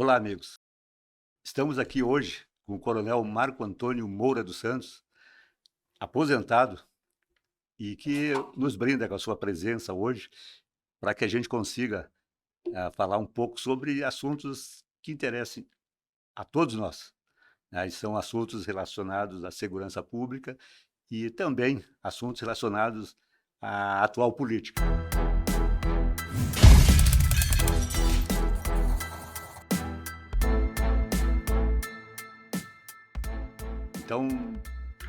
Olá, amigos. Estamos aqui hoje com o Coronel Marco Antônio Moura dos Santos, aposentado, e que nos brinda com a sua presença hoje para que a gente consiga falar um pouco sobre assuntos que interessem a todos nós, né? E são assuntos relacionados à segurança pública e também assuntos relacionados à atual política. Então,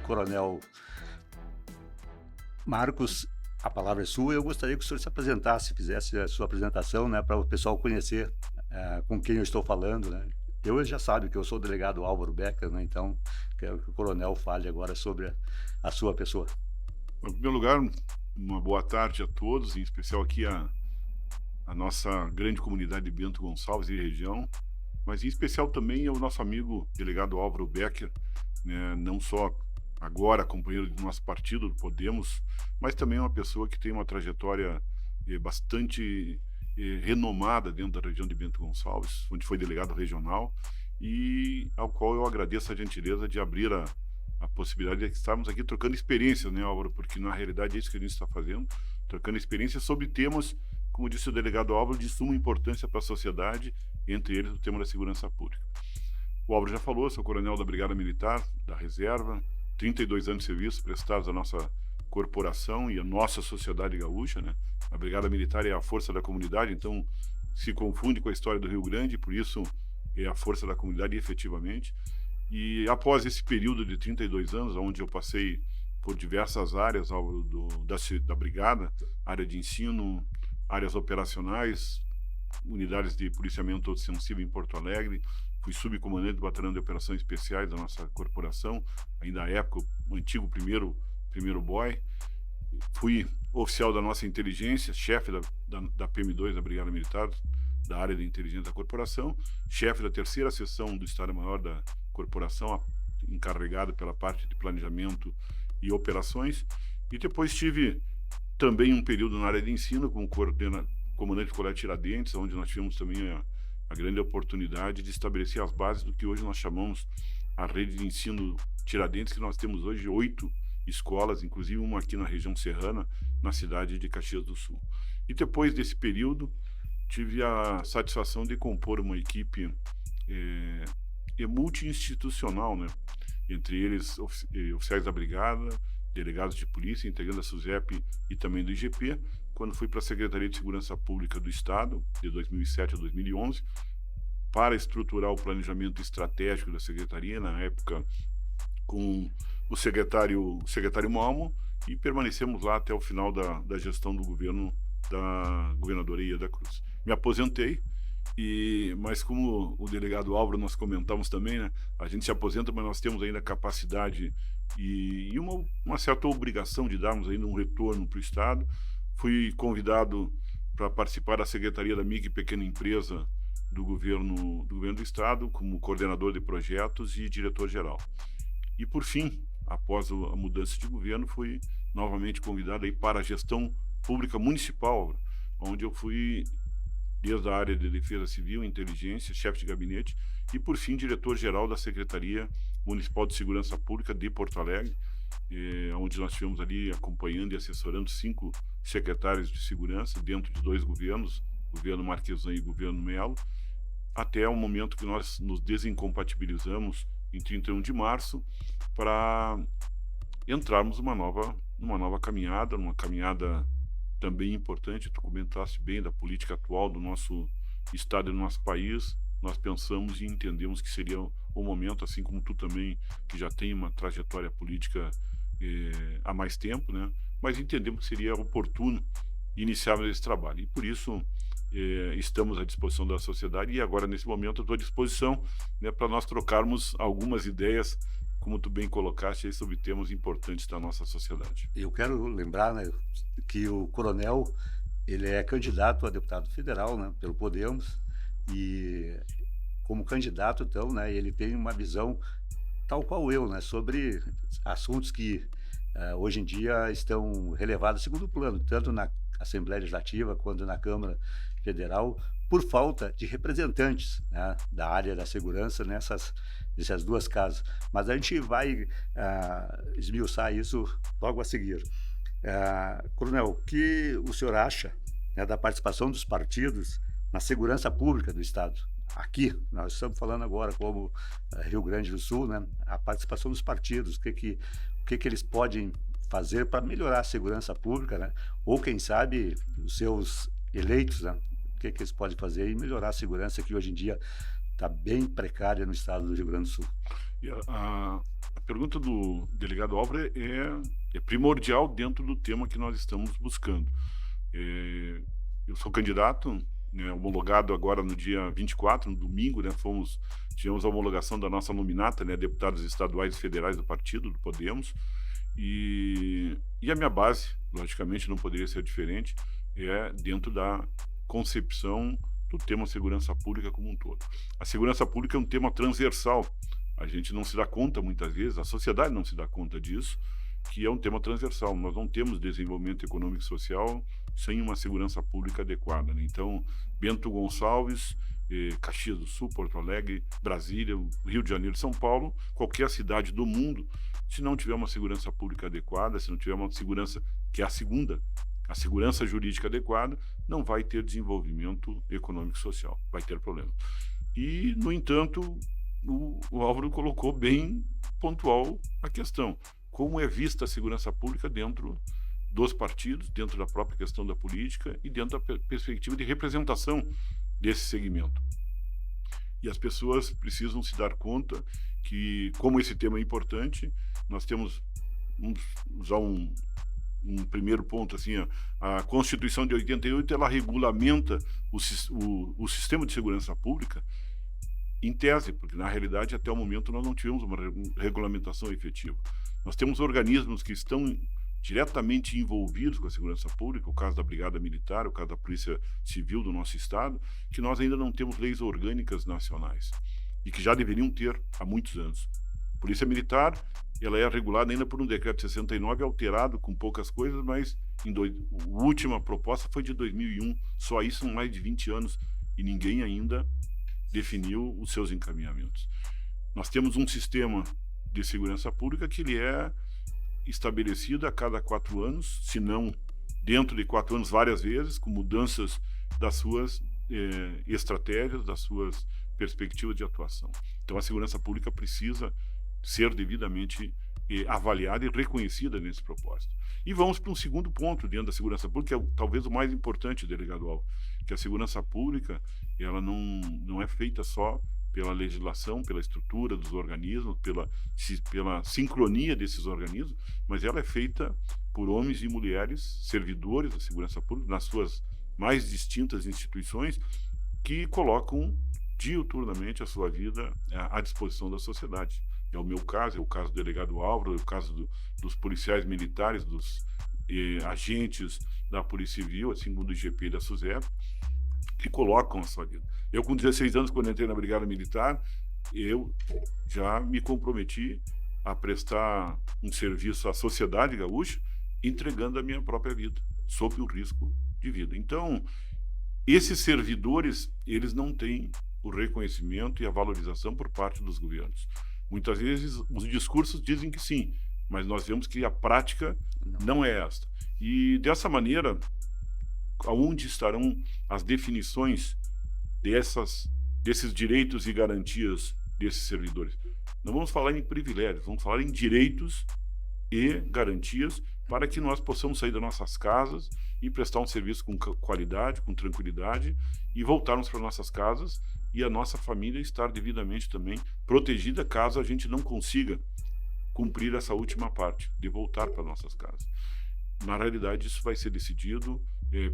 Coronel Marcos, a palavra é sua. Eu gostaria que o senhor se apresentasse, fizesse a sua apresentação, né, para o pessoal conhecer com quem eu estou falando, né. Eu já sabe que eu sou o delegado Álvaro Becker, né, então quero que o coronel fale agora sobre a sua pessoa. Em primeiro lugar, uma boa tarde a todos, em especial aqui a nossa grande comunidade de Bento Gonçalves e região, mas em especial também ao nosso amigo delegado Álvaro Becker, né, não só agora companheiro do nosso partido, do Podemos, mas também uma pessoa que tem uma trajetória bastante renomada dentro da região de Bento Gonçalves, onde foi delegado regional, e ao qual eu agradeço a gentileza de abrir a possibilidade de estarmos aqui trocando experiências, né, Álvaro? Porque na realidade é isso que a gente está fazendo, trocando experiências sobre temas, como disse o delegado Álvaro, de suma importância para a sociedade, entre eles o tema da segurança pública. O Álvaro já falou, sou coronel da Brigada Militar, da Reserva, 32 anos de serviço prestados à nossa corporação e à nossa sociedade gaúcha, né? A Brigada Militar é a força da comunidade, então se confunde com a história do Rio Grande, por isso é a força da comunidade efetivamente. E após esse período de 32 anos, onde eu passei por diversas áreas da Brigada, área de ensino, áreas operacionais, unidades de policiamento ostensivo em Porto Alegre, fui subcomandante do Batalhão de Operações Especiais da nossa corporação, ainda à época o antigo primeiro BOI, fui oficial da nossa inteligência, chefe da PM2 da Brigada Militar, da área de inteligência da corporação, chefe da terceira seção do Estado-Maior da corporação, encarregado pela parte de planejamento e operações, e depois tive também um período na área de ensino como comandante do Colégio Tiradentes, onde nós tivemos também a grande oportunidade de estabelecer as bases do que hoje nós chamamos a rede de ensino Tiradentes, que nós temos hoje 8 escolas, inclusive uma aqui na região serrana, na cidade de Caxias do Sul. E depois desse período, tive a satisfação de compor uma equipe multi-institucional, né? Entre eles oficiais da Brigada, delegados de polícia, integrando da SUSEP e também do IGP, quando fui para a Secretaria de Segurança Pública do Estado, de 2007 a 2011, para estruturar o planejamento estratégico da Secretaria, na época com o secretário Malmo, e permanecemos lá até o final da gestão do governo da governadoria da Cruz. Me aposentei, mas como o delegado Álvaro nós comentamos também, né, a gente se aposenta, mas nós temos ainda capacidade e uma certa obrigação de darmos ainda um retorno para o Estado. Fui convidado para participar da Secretaria da Micro e Pequena Empresa do governo do Estado, como coordenador de projetos e diretor-geral. E por fim, após a mudança de governo, fui novamente convidado aí para a gestão pública municipal, onde eu fui desde a área de defesa civil, inteligência, chefe de gabinete e, por fim, diretor-geral da Secretaria Municipal de Segurança Pública de Porto Alegre, onde nós estivemos ali acompanhando e assessorando 5 secretários de segurança dentro de 2 governos, governo Marquesan e governo Melo, até o momento que nós nos desincompatibilizamos em 31 de março para entrarmos numa nova caminhada, numa caminhada também importante. Tu comentaste bem da política atual do nosso estado e do nosso país. Nós pensamos e entendemos que seria o momento, assim como tu também, que já tem uma trajetória política há mais tempo, né? Mas entendemos que seria oportuno iniciarmos esse trabalho. E por isso estamos à disposição da sociedade, e agora, nesse momento, eu estou à disposição, né, para nós trocarmos algumas ideias, como tu bem colocaste, aí, sobre temas importantes da nossa sociedade. Eu quero lembrar, né, que o coronel, ele é candidato a deputado federal, né, pelo Podemos, e como candidato, então, né, ele tem uma visão tal qual eu, né, sobre assuntos que hoje em dia estão relevados em segundo plano, tanto na Assembleia Legislativa quanto na Câmara federal por falta de representantes, né, da área da segurança nessas duas casas. Mas a gente vai esmiuçar isso logo a seguir. Coronel, o que o senhor acha, né, da participação dos partidos na segurança pública do Estado? Aqui, nós estamos falando agora como Rio Grande do Sul, né, a participação dos partidos, o que eles podem fazer para melhorar a segurança pública, né? Ou, quem sabe, os seus eleitos, né? O que eles podem fazer e melhorar a segurança que hoje em dia está bem precária no estado do Rio Grande do Sul. E a pergunta do delegado Álvaro é primordial dentro do tema que nós estamos buscando. Eu sou candidato, né, homologado agora no dia 24, no domingo, né, tivemos a homologação da nossa nominata, né, deputados estaduais e federais do partido, do Podemos, e a minha base, logicamente, não poderia ser diferente, dentro da concepção do tema segurança pública como um todo. A segurança pública é um tema transversal. A gente não se dá conta, muitas vezes, a sociedade não se dá conta disso, que é um tema transversal. Nós não temos desenvolvimento econômico e social sem uma segurança pública adequada, né? Então, Bento Gonçalves, Caxias do Sul, Porto Alegre, Brasília, Rio de Janeiro, São Paulo, qualquer cidade do mundo, se não tiver uma segurança pública adequada, se não tiver uma segurança, que é a segunda, a segurança jurídica adequada, não vai ter desenvolvimento econômico e social, vai ter problema. E, no entanto, o Álvaro colocou bem pontual a questão. Como é vista a segurança pública dentro dos partidos, dentro da própria questão da política e dentro da perspectiva de representação desse segmento. E as pessoas precisam se dar conta que, como esse tema é importante, nós temos, vamos usar um primeiro ponto, assim, a Constituição de 88, ela regulamenta o sistema de segurança pública em tese, porque na realidade até o momento nós não tivemos uma regulamentação efetiva. Nós temos organismos que estão diretamente envolvidos com a segurança pública, o caso da Brigada Militar, o caso da Polícia Civil do nosso estado, que nós ainda não temos leis orgânicas nacionais e que já deveriam ter há muitos anos. Polícia Militar, ela é regulada ainda por um decreto de 69, alterado com poucas coisas, mas a última proposta foi de 2001, só isso são mais de 20 anos e ninguém ainda definiu os seus encaminhamentos. Nós temos um sistema de segurança pública que ele é estabelecido a cada 4 anos, se não dentro de 4 anos várias vezes, com mudanças das suas estratégias, das suas perspectivas de atuação. Então a segurança pública precisa ser devidamente avaliada e reconhecida nesse propósito. E vamos para um segundo ponto dentro da segurança pública, que é talvez o mais importante, delegado Álvaro, que a segurança pública ela não é feita só pela legislação, pela estrutura dos organismos, pela sincronia desses organismos, mas ela é feita por homens e mulheres, servidores da segurança pública, nas suas mais distintas instituições, que colocam diuturnamente a sua vida à disposição da sociedade. É o meu caso, é o caso do delegado Álvaro, é o caso dos policiais militares, dos agentes da Polícia Civil, assim como do IGP e da SUSEP, que colocam a sua vida. Eu, com 16 anos, quando entrei na Brigada Militar, eu já me comprometi a prestar um serviço à sociedade gaúcha, entregando a minha própria vida, sob o risco de vida. Então, esses servidores, eles não têm o reconhecimento e a valorização por parte dos governos. Muitas vezes, os discursos dizem que sim, mas nós vemos que a prática não é esta. E, dessa maneira, aonde estarão as definições desses direitos e garantias desses servidores? Não vamos falar em privilégios, vamos falar em direitos e garantias para que nós possamos sair das nossas casas e prestar um serviço com qualidade, com tranquilidade e voltarmos para nossas casas e a nossa família estar devidamente também protegida caso a gente não consiga cumprir essa última parte, de voltar para nossas casas. Na realidade, isso vai ser decidido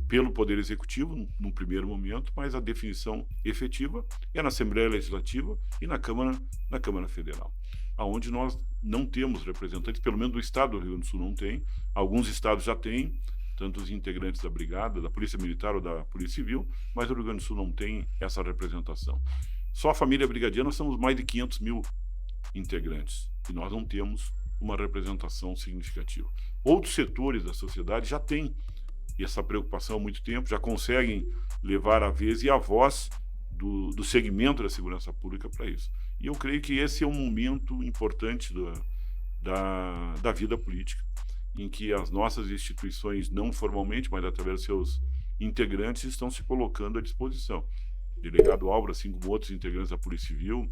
pelo Poder Executivo, num primeiro momento, mas a definição efetiva é na Assembleia Legislativa e na Câmara Federal, aonde nós não temos representantes, pelo menos do Estado do Rio Grande do Sul não tem, alguns estados já têm, tanto os integrantes da Brigada, da Polícia Militar ou da Polícia Civil, mas o Rio Grande do Sul não tem essa representação. Só a família brigadiana nós somos mais de 500 mil integrantes, e nós não temos uma representação significativa. Outros setores da sociedade já têm essa preocupação há muito tempo, já conseguem levar a vez e a voz do segmento da segurança pública para isso. E eu creio que esse é um momento importante da vida política, em que as nossas instituições, não formalmente, mas através dos seus integrantes, estão se colocando à disposição. O delegado Álvaro, assim como outros integrantes da Polícia Civil,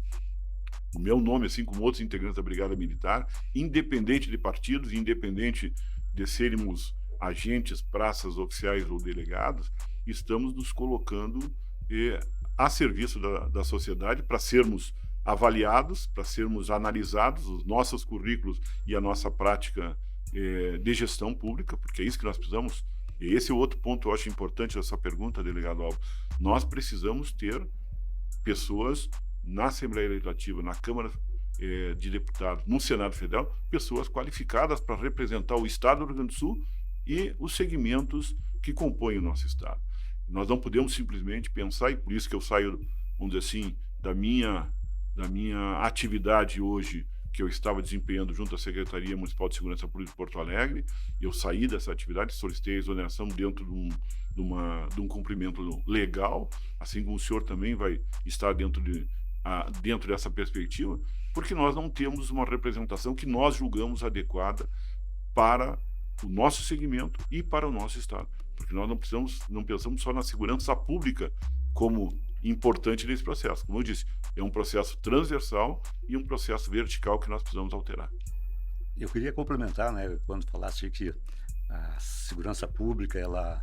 o meu nome, assim como outros integrantes da Brigada Militar, independente de partidos, independente de sermos agentes, praças, oficiais ou delegados, estamos nos colocando a serviço da sociedade para sermos avaliados, para sermos analisados, os nossos currículos e a nossa prática de gestão pública, porque é isso que nós precisamos. E esse é o outro ponto que eu acho importante dessa pergunta, delegado Alves. Nós precisamos ter pessoas na Assembleia Legislativa, na Câmara de Deputados, no Senado Federal, pessoas qualificadas para representar o Estado do Rio Grande do Sul e os segmentos que compõem o nosso Estado. Nós não podemos simplesmente pensar, e por isso que eu saio, vamos dizer assim, da minha atividade hoje, que eu estava desempenhando junto à Secretaria Municipal de Segurança Pública de Porto Alegre. Eu saí dessa atividade, solicitei a exoneração dentro de um cumprimento legal, assim como o senhor também vai estar dentro dessa perspectiva, porque nós não temos uma representação que nós julgamos adequada para o nosso segmento e para o nosso Estado. Porque nós não pensamos só na segurança pública como importante nesse processo. Como eu disse, é um processo transversal e um processo vertical que nós precisamos alterar. Eu queria complementar, né, quando falaste que a segurança pública ela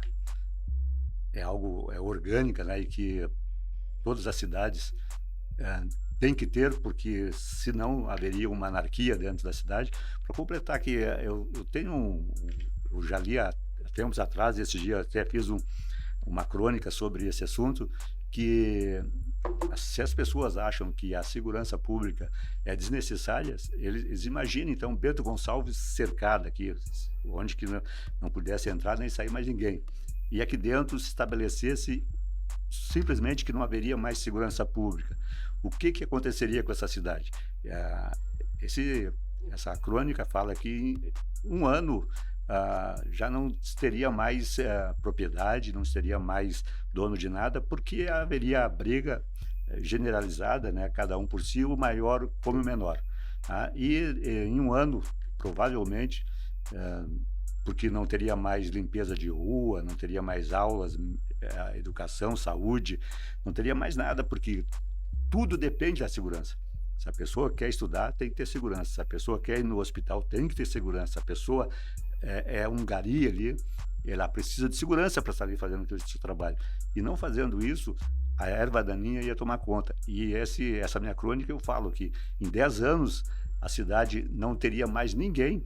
é orgânica, né, e que todas as cidades têm que ter, porque senão haveria uma anarquia dentro da cidade. Para completar que eu já li há tempos atrás, esse dia até fiz uma crônica sobre esse assunto, que se as pessoas acham que a segurança pública é desnecessária, eles imaginem, então, Bento Gonçalves cercado aqui, onde que não pudesse entrar nem sair mais ninguém. E aqui dentro se estabelecesse simplesmente que não haveria mais segurança pública. O que aconteceria com essa cidade? Essa crônica fala que em um ano já não teria mais propriedade, não seria mais dono de nada, porque haveria a briga generalizada, né? Cada um por si, o maior come o menor. Tá? E em um ano, provavelmente, porque não teria mais limpeza de rua, não teria mais aulas, educação, saúde, não teria mais nada, porque tudo depende da segurança. Se a pessoa quer estudar, tem que ter segurança. Se a pessoa quer ir no hospital, tem que ter segurança. Se a pessoa é um gari ali, ela precisa de segurança para estar ali fazendo o seu trabalho. E não fazendo isso, a erva daninha ia tomar conta. E essa minha crônica eu falo que em 10 anos a cidade não teria mais ninguém,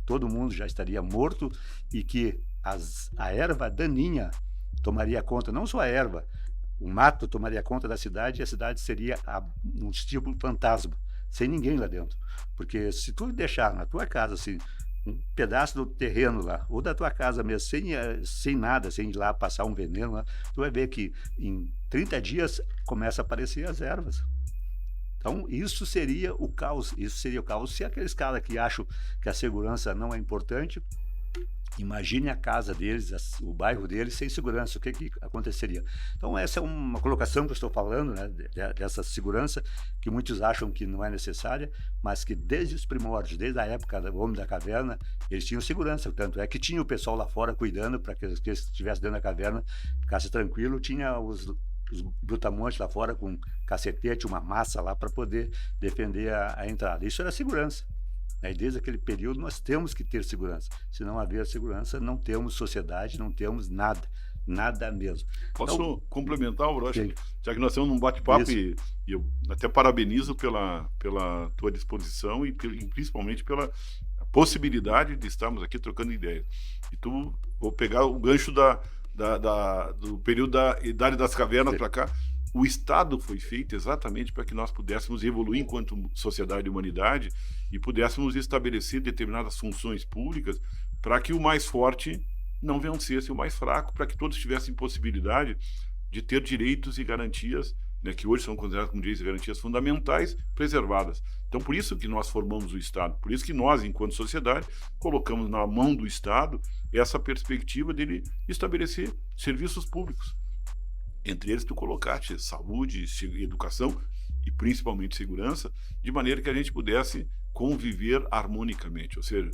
todo mundo já estaria morto, e que a erva daninha tomaria conta, não só a erva, o mato tomaria conta da cidade, e a cidade seria um tipo fantasma, sem ninguém lá dentro. Porque se tu deixar na tua casa assim, um pedaço do terreno lá, ou da tua casa mesmo, sem nada, sem ir lá passar um veneno lá, tu vai ver que em 30 dias começa a aparecer as ervas. Então, isso seria o caos. Isso seria o caos. Se aqueles caras que acham que a segurança não é importante, imagine a casa deles, o bairro deles sem segurança, o que aconteceria? Então, essa é uma colocação que eu estou falando, né, dessa segurança, que muitos acham que não é necessária, mas que desde os primórdios, desde a época do Homem da Caverna, eles tinham segurança. Tanto é que tinha o pessoal lá fora cuidando para que eles estivessem dentro da caverna, ficasse tranquilo, tinha os brutamontes lá fora com cacetete, uma massa lá para poder defender a entrada. Isso era segurança. E desde aquele período nós temos que ter segurança. Se não haver segurança, não temos sociedade, não temos nada. Nada mesmo. Posso então, complementar, Orochi? Já que nós temos um bate-papo e eu até parabenizo pela tua disposição e principalmente pela possibilidade de estarmos aqui trocando ideias. E vou pegar o gancho do período da Idade das Cavernas para cá. O Estado foi feito exatamente para que nós pudéssemos evoluir enquanto sociedade e humanidade e pudéssemos estabelecer determinadas funções públicas para que o mais forte não vencesse o mais fraco, para que todos tivessem possibilidade de ter direitos e garantias né, que hoje são consideradas como direitos e garantias fundamentais, preservadas. Então, por isso que nós formamos o Estado, por isso que nós, enquanto sociedade, colocamos na mão do Estado essa perspectiva dele estabelecer serviços públicos. Entre eles, tu colocaste saúde, educação e principalmente segurança, de maneira que a gente pudesse conviver harmonicamente. Ou seja,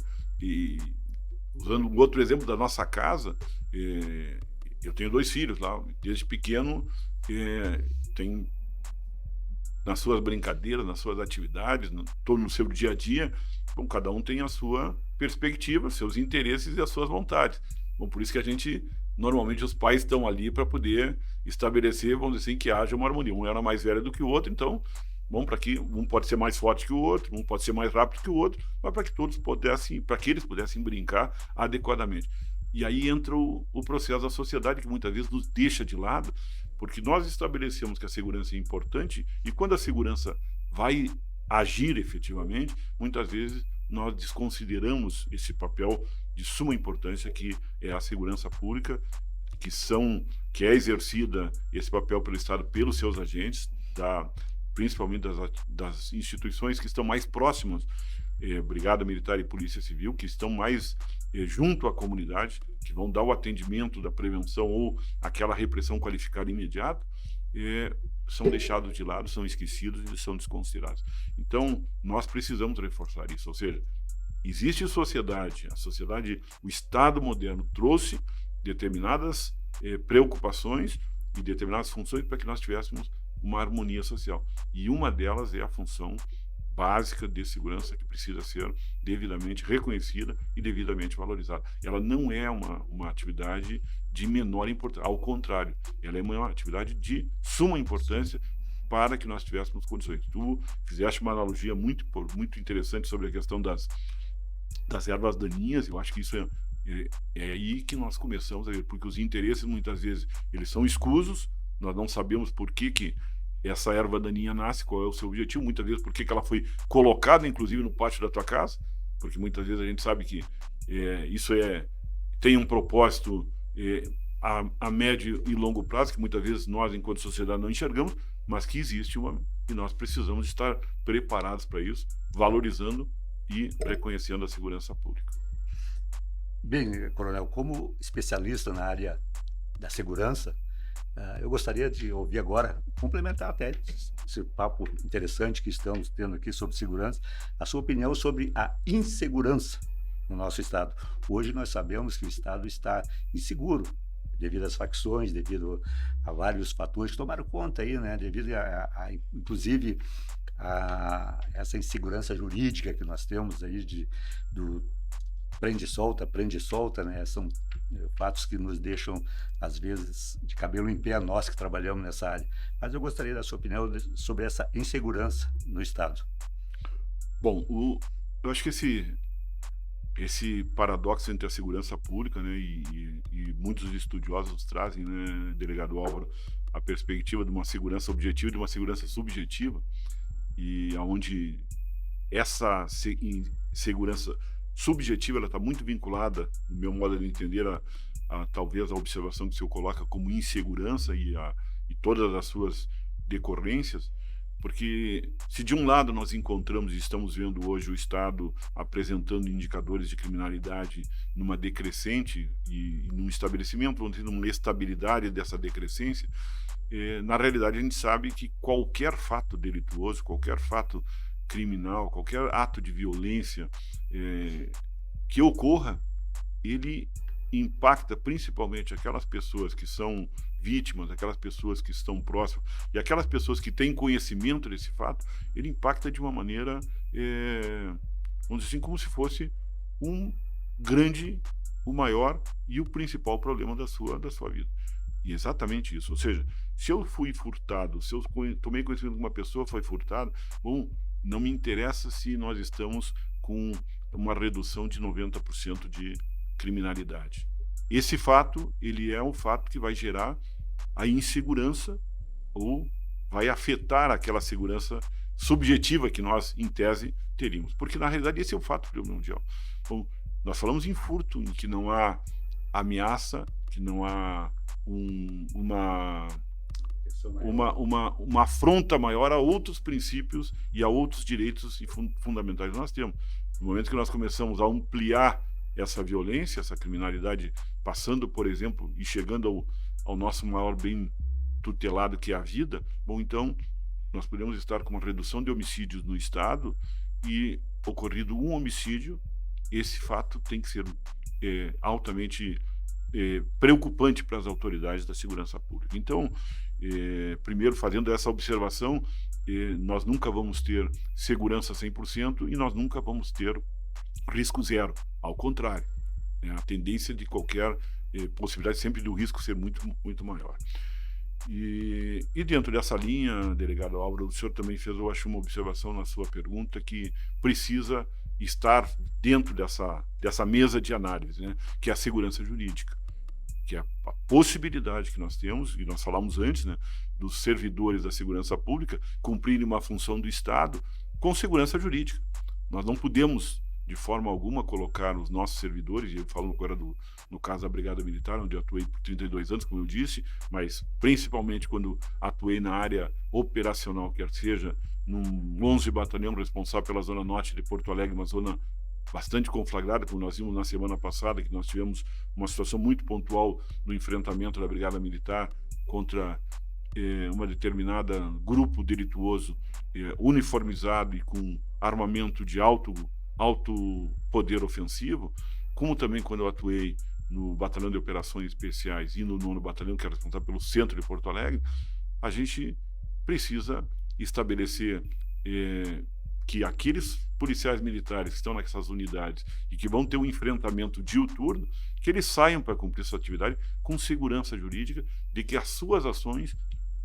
usando um outro exemplo da nossa casa, eu tenho 2 filhos lá, desde pequeno, tem nas suas brincadeiras, nas suas atividades, no seu dia a dia, bom, cada um tem a sua perspectiva, seus interesses e as suas vontades. Bom, por isso que a gente, normalmente os pais estão ali para poder estabelecer, vamos dizer assim, que haja uma harmonia. Um era mais velho do que o outro, então, bom, para que um pode ser mais forte que o outro, um pode ser mais rápido que o outro, mas para que todos pudessem, para que eles pudessem brincar adequadamente. E aí entra o processo da sociedade, que muitas vezes nos deixa de lado, porque nós estabelecemos que a segurança é importante, e quando a segurança vai agir efetivamente, muitas vezes nós desconsideramos esse papel de suma importância que é a segurança pública, que é exercida esse papel pelo Estado, pelos seus agentes, principalmente das instituições que estão mais próximas, Brigada Militar e Polícia Civil, que estão mais junto à comunidade, que vão dar o atendimento da prevenção ou aquela repressão qualificada imediata, são deixados de lado, são esquecidos e são desconsiderados. Então, nós precisamos reforçar isso, ou seja, existe sociedade, o Estado moderno trouxe determinadas preocupações e determinadas funções para que nós tivéssemos uma harmonia social. E uma delas é a função básica de segurança, que precisa ser devidamente reconhecida e devidamente valorizada. Ela não é uma atividade de menor importância, ao contrário, ela é uma atividade de suma importância para que nós tivéssemos condições. Tu fizeste uma analogia muito interessante sobre a questão das ervas daninhas. Eu acho que isso é aí que nós começamos a ver, porque os interesses muitas vezes eles são escusos, nós não sabemos por que essa erva daninha nasce, qual é o seu objetivo, muitas vezes por que ela foi colocada inclusive no pátio da tua casa, porque muitas vezes a gente sabe que isso tem um propósito a médio e longo prazo, que muitas vezes nós enquanto sociedade não enxergamos, mas que existe e nós precisamos estar preparados para isso, valorizando e reconhecendo a segurança pública. Bem, Coronel, como especialista na área da segurança, eu gostaria de ouvir agora, complementar até esse papo interessante que estamos tendo aqui sobre segurança, a sua opinião sobre a insegurança no nosso Estado. Hoje nós sabemos que o Estado está inseguro, devido às facções, devido a vários fatores que tomaram conta aí, né? Devido inclusive a essa insegurança jurídica que nós temos aí do prende e solta, né? São fatos que nos deixam, às vezes, de cabelo em pé, nós que trabalhamos nessa área. Mas eu gostaria da sua opinião sobre essa insegurança no Estado. Bom, eu acho que esse paradoxo entre a segurança pública, né, e muitos estudiosos trazem, né, delegado Álvaro, a perspectiva de uma segurança objetiva e de uma segurança subjetiva, e aonde essa segurança subjetiva ela está muito vinculada, no meu modo de entender, talvez a observação que o senhor coloca como insegurança e todas as suas decorrências, porque se de um lado nós encontramos e estamos vendo hoje o Estado apresentando indicadores de criminalidade numa decrescente e num estabelecimento, vamos dizer, numa estabilidade dessa decrescência, na realidade a gente sabe que qualquer fato delituoso, qualquer fato criminal, qualquer ato de violência que ocorra, ele impacta principalmente aquelas pessoas que são vítimas, aquelas pessoas que estão próximas e aquelas pessoas que têm conhecimento desse fato, ele impacta de uma maneira, vamos dizer assim, como se fosse o maior e o principal problema da sua vida. E exatamente isso, ou seja, se eu fui furtado, se eu tomei conhecimento de uma pessoa foi furtada, bom, não me interessa se nós estamos com uma redução de 90% de criminalidade. Esse fato, ele é um fato que vai gerar a insegurança ou vai afetar aquela segurança subjetiva que nós, em tese, teríamos. Porque, na realidade, esse é o fato primordial. Então, nós falamos em furto, em que não há ameaça, que não há uma afronta maior a outros princípios e a outros direitos fundamentais que nós temos. No momento que nós começamos a ampliar essa violência, essa criminalidade, passando, por exemplo, e chegando ao nosso maior bem tutelado, que é a vida, bom, então nós podemos estar com uma redução de homicídios no Estado e, ocorrido um homicídio, esse fato tem que ser altamente preocupante para as autoridades da segurança pública. Então, primeiro, fazendo essa observação, nós nunca vamos ter segurança 100% e nós nunca vamos ter risco zero. Ao contrário, a tendência de qualquer possibilidade sempre do risco ser muito, muito maior. E dentro dessa linha, delegado Álvaro, o senhor também fez, eu acho, uma observação na sua pergunta que precisa estar dentro dessa mesa de análise, né, que é a segurança jurídica, que é a possibilidade que nós temos, e nós falamos antes, né, dos servidores da segurança pública cumprirem uma função do Estado com segurança jurídica. Nós não podemos, de forma alguma, colocar os nossos servidores, e eu falo agora no caso da Brigada Militar, onde eu atuei por 32 anos, como eu disse, mas principalmente quando atuei na área operacional, quer seja num 11 Batalhão responsável pela Zona Norte de Porto Alegre, uma zona bastante conflagrada, como nós vimos na semana passada, que nós tivemos uma situação muito pontual no enfrentamento da Brigada Militar contra uma determinada grupo delituoso uniformizado e com armamento de alto poder ofensivo, como também quando eu atuei no Batalhão de Operações Especiais e no 9º Batalhão, que é responsável pelo centro de Porto Alegre. A gente precisa estabelecer que aqueles policiais militares que estão nessas unidades e que vão ter um enfrentamento diuturno, que eles saiam para cumprir sua atividade com segurança jurídica de que as suas ações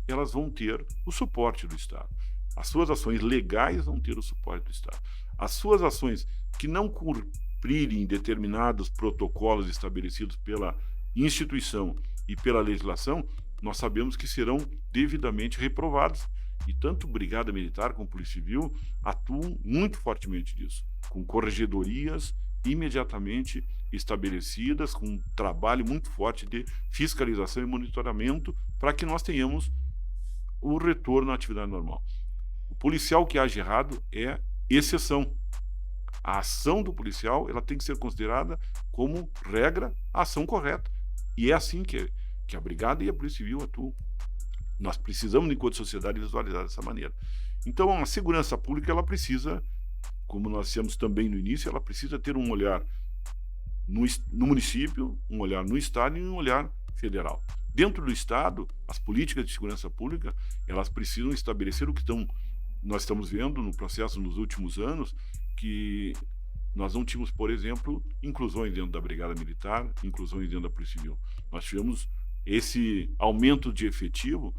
elas vão ter o suporte do Estado. As suas ações legais vão ter o suporte do Estado. As suas ações que não cumprirem determinados protocolos estabelecidos pela instituição e pela legislação, nós sabemos que serão devidamente reprovados. E tanto Brigada Militar como Polícia Civil atuam muito fortemente nisso, com corregedorias imediatamente estabelecidas, com um trabalho muito forte de fiscalização e monitoramento para que nós tenhamos o retorno à atividade normal. O policial que age errado é exceção. A ação do policial ela tem que ser considerada como regra a ação correta. E é assim que a Brigada e a Polícia Civil atuam. Nós precisamos, enquanto sociedade, visualizar dessa maneira. Então, a segurança pública, ela precisa, como nós dissemos também no início, ela precisa ter um olhar no município, um olhar no Estado e um olhar federal. Dentro do Estado, as políticas de segurança pública, elas precisam estabelecer o que nós estamos vendo no processo nos últimos anos, que nós não tínhamos, por exemplo, inclusões dentro da Brigada Militar, inclusões dentro da Polícia Civil. Nós tivemos esse aumento de efetivo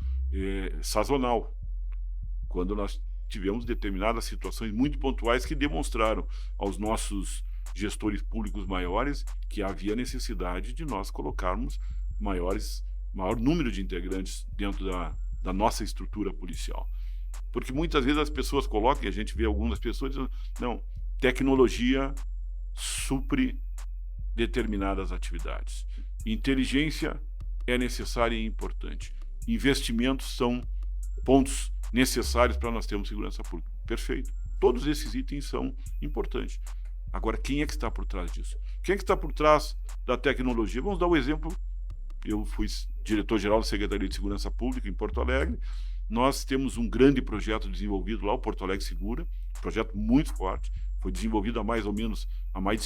sazonal, quando nós tivemos determinadas situações muito pontuais que demonstraram aos nossos gestores públicos maiores que havia necessidade de nós colocarmos maior número de integrantes dentro da nossa estrutura policial. Porque muitas vezes as pessoas colocam, e a gente vê algumas pessoas dizendo, não, tecnologia supre determinadas atividades. Inteligência é necessária e importante. Investimentos são pontos necessários para nós termos segurança pública. Perfeito. Todos esses itens são importantes. Agora, quem é que está por trás disso? Quem é que está por trás da tecnologia? Vamos dar um exemplo. Eu fui diretor-geral da Secretaria de Segurança Pública em Porto Alegre. Nós temos um grande projeto desenvolvido lá, o Porto Alegre Segura, um projeto muito forte, foi desenvolvido há mais de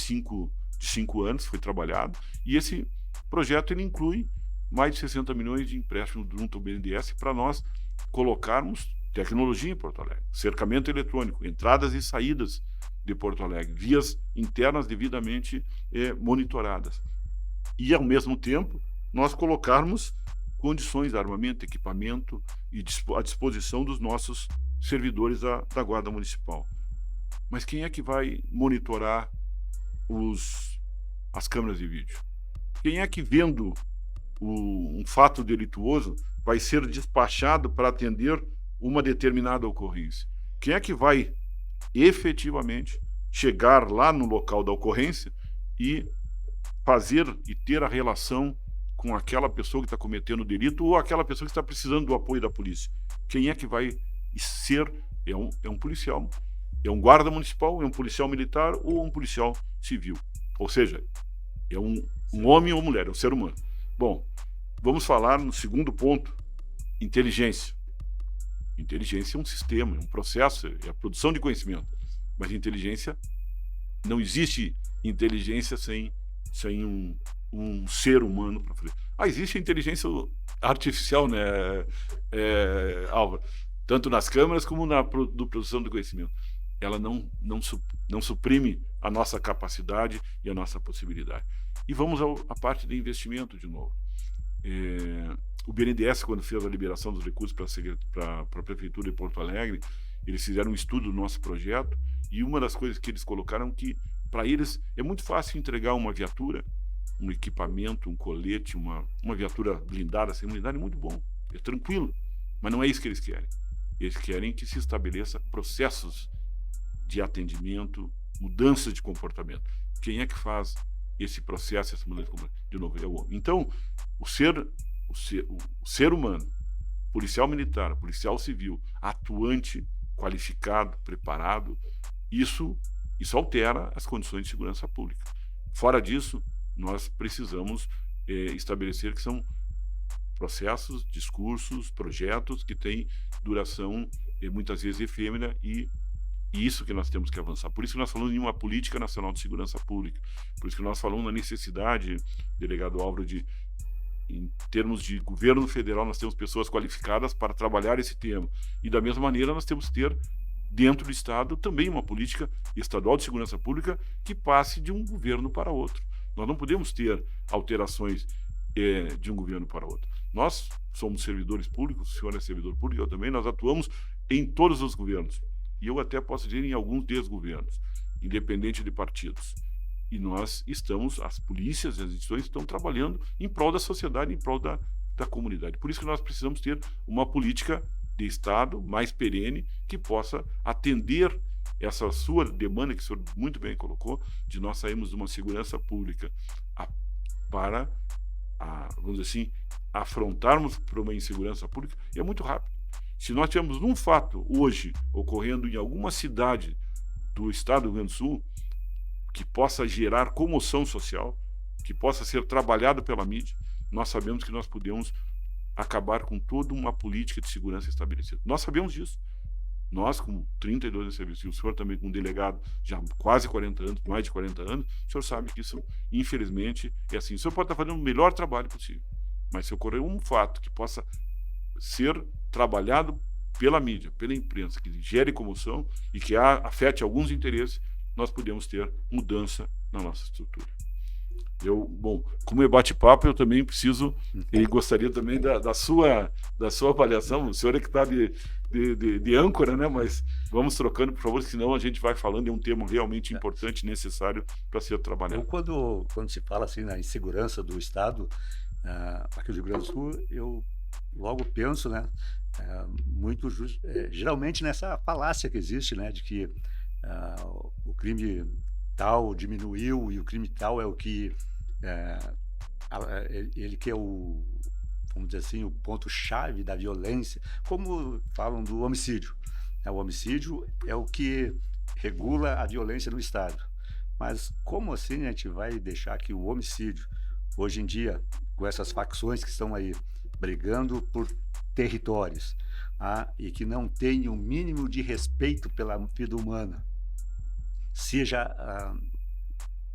5 anos, foi trabalhado, e esse projeto ele inclui mais de 60 milhões de empréstimos junto ao BNDES para nós colocarmos tecnologia em Porto Alegre, cercamento eletrônico, entradas e saídas de Porto Alegre, vias internas devidamente monitoradas. E, ao mesmo tempo, nós colocarmos condições de armamento, equipamento e à disposição dos nossos servidores da Guarda Municipal. Mas quem é que vai monitorar as câmeras de vídeo? Quem é que, vendo um fato delituoso, vai ser despachado para atender uma determinada ocorrência? Quem é que vai efetivamente chegar lá no local da ocorrência e fazer e ter a relação com aquela pessoa que está cometendo o delito ou aquela pessoa que está precisando do apoio da polícia. Quem é que vai ser? É um policial, é um guarda municipal, é um policial militar ou um policial civil. Ou seja, é um homem ou mulher, é um ser humano. Bom, vamos falar no segundo ponto, inteligência. Inteligência é um sistema, é um processo, é a produção de conhecimento. Mas inteligência, não existe inteligência sem um ser humano para fazer. Existe a inteligência artificial, né, Álvaro? Tanto nas câmeras como na produção do conhecimento. Ela não suprime a nossa capacidade e a nossa possibilidade. E vamos à parte de investimento de novo. O BNDES, quando fez a liberação dos recursos para a Prefeitura de Porto Alegre, eles fizeram um estudo do nosso projeto e uma das coisas que eles colocaram que, para eles, é muito fácil entregar uma viatura, um equipamento, um colete, uma viatura blindada, sem blindada, é muito bom, é tranquilo, mas não é isso que eles querem. Eles querem que se estabeleça processos de atendimento, mudanças de comportamento. Quem é que faz esse processo, essa mudança de comportamento? De novo, é o homem. Então, o ser humano, policial militar, policial civil, atuante, qualificado, preparado, isso altera as condições de segurança pública. Fora disso, nós precisamos estabelecer que são processos, discursos, projetos que têm duração muitas vezes efêmera e isso que nós temos que avançar. Por isso que nós falamos em uma política nacional de segurança pública. Por isso que nós falamos na necessidade, delegado Álvaro, em termos de governo federal, nós temos pessoas qualificadas para trabalhar esse tema. E da mesma maneira nós temos que ter dentro do Estado também uma política estadual de segurança pública que passe de um governo para outro. Nós não podemos ter alterações de um governo para outro. Nós somos servidores públicos, o senhor é servidor público, eu também, nós atuamos em todos os governos. E eu até posso dizer em alguns desgovernos, independente de partidos. E nós estamos, as polícias e as instituições estão trabalhando em prol da sociedade, em prol da comunidade. Por isso que nós precisamos ter uma política de Estado mais perene que possa atender essa sua demanda, que o senhor muito bem colocou, de nós sairmos de uma segurança pública para, vamos dizer assim, afrontarmos para uma insegurança pública, e é muito rápido. Se nós tivermos um fato hoje ocorrendo em alguma cidade do estado do Rio Grande do Sul que possa gerar comoção social, que possa ser trabalhado pela mídia, nós sabemos que nós podemos acabar com toda uma política de segurança estabelecida. Nós sabemos disso. Nós, com 32 anos de serviço, e o senhor também com um delegado já há quase 40 anos, mais de 40 anos, o senhor sabe que isso, infelizmente, é assim. O senhor pode estar fazendo o melhor trabalho possível, mas se ocorrer um fato que possa ser trabalhado pela mídia, pela imprensa, que gere comoção e que afete alguns interesses, nós podemos ter mudança na nossa estrutura. Bom, como é bate-papo, eu também preciso e gostaria também da sua avaliação. O senhor é que está de âncora, né? Mas vamos trocando, por favor, senão a gente vai falando de um tema realmente importante, necessário para ser trabalhado. Quando se fala assim na insegurança do Estado, aqui no Rio Grande do Sul, eu logo penso, né, geralmente nessa falácia que existe, né, de que o crime tal diminuiu e o crime tal é o que ele que é o, vamos dizer assim, o ponto-chave da violência, como falam do homicídio. O homicídio é o que regula a violência no Estado. Mas como assim a gente vai deixar que o homicídio, hoje em dia, com essas facções que estão aí brigando por territórios, e que não tem o mínimo de respeito pela vida humana, seja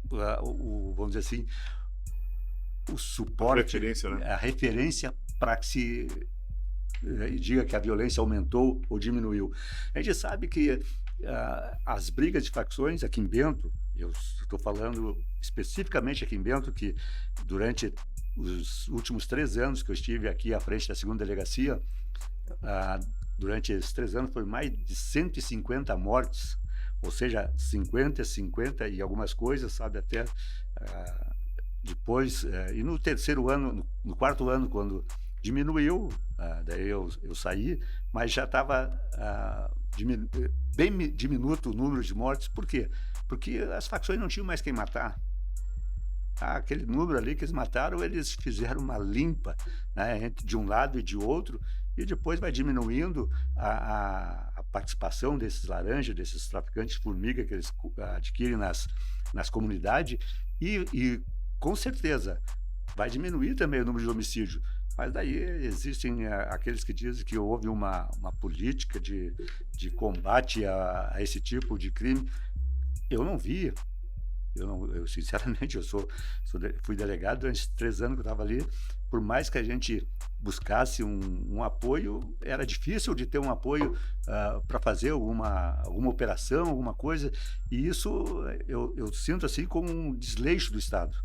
vamos dizer assim, o suporte, a referência para que se diga que a violência aumentou ou diminuiu. A gente sabe que as brigas de facções aqui em Bento, eu estou falando especificamente aqui em Bento, que durante os últimos 3 anos que eu estive aqui à frente da 2ª delegacia, durante esses 3 anos foi mais de 150 mortes, ou seja, 50 e algumas coisas, sabe, até depois, e no 3º ano, no 4º ano, quando diminuiu, daí eu saí, mas já estava bem diminuto o número de mortes. Por quê? Porque as facções não tinham mais quem matar. aquele número ali que eles mataram, eles fizeram uma limpa, né, de um lado e de outro, e depois vai diminuindo a participação desses laranjas, desses traficantes formiga que eles adquirem nas comunidades, e com certeza vai diminuir também o número de homicídios. Mas daí existem aqueles que dizem que houve uma política de combate a esse tipo de crime. Eu não vi. Eu sinceramente, fui delegado durante 3 anos que eu estava ali. Por mais que a gente buscasse um apoio, era difícil de ter um apoio para fazer alguma operação, alguma coisa. E isso eu sinto assim como um desleixo do Estado.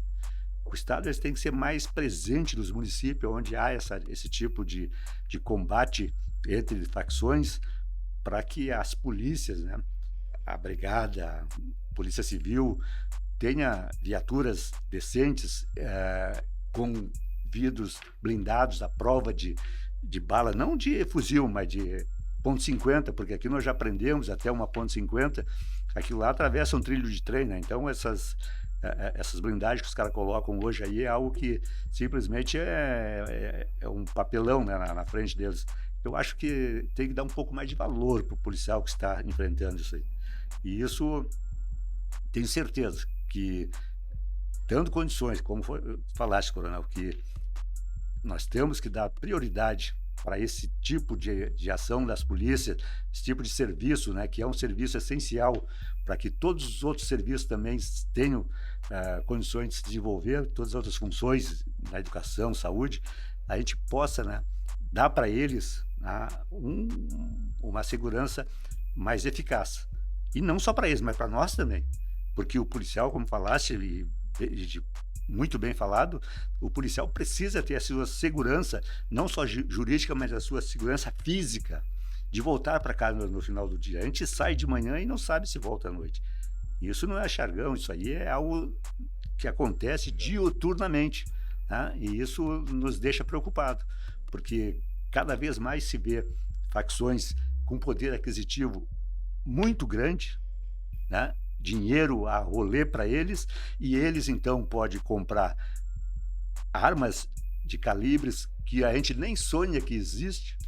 O Estado eles tem que ser mais presente nos municípios onde há esse tipo de combate entre facções, para que as polícias, né, a brigada, a polícia civil, tenha viaturas decentes, com vidros blindados à prova de bala, não de fuzil, mas de .50, porque aqui nós já aprendemos até uma .50, aquilo lá atravessa um trilho de trem, né? Então essas blindagens que os caras colocam hoje aí é algo que simplesmente é um papelão, né, na frente deles. Eu acho que tem que dar um pouco mais de valor para o policial que está enfrentando isso aí. E isso, tenho certeza que, dando condições, como falaste, Coronel, que nós temos que dar prioridade para esse tipo de ação das polícias, esse tipo de serviço, né, que é um serviço essencial para que todos os outros serviços também tenham condições de se desenvolver, todas as outras funções na educação, saúde, a gente possa, né, dar para eles uma segurança mais eficaz. E não só para eles, mas para nós também. Porque o policial, como falaste, muito bem falado, o policial precisa ter a sua segurança, não só jurídica, mas a sua segurança física, de voltar para casa no final do dia. A gente sai de manhã e não sabe se volta à noite. Isso não é chargão, isso aí é algo que acontece diuturnamente, tá? E isso nos deixa preocupados, porque cada vez mais se vê facções com poder aquisitivo muito grande, né? Dinheiro a rolê para eles, e eles então podem comprar armas de calibres que a gente nem sonha que existe,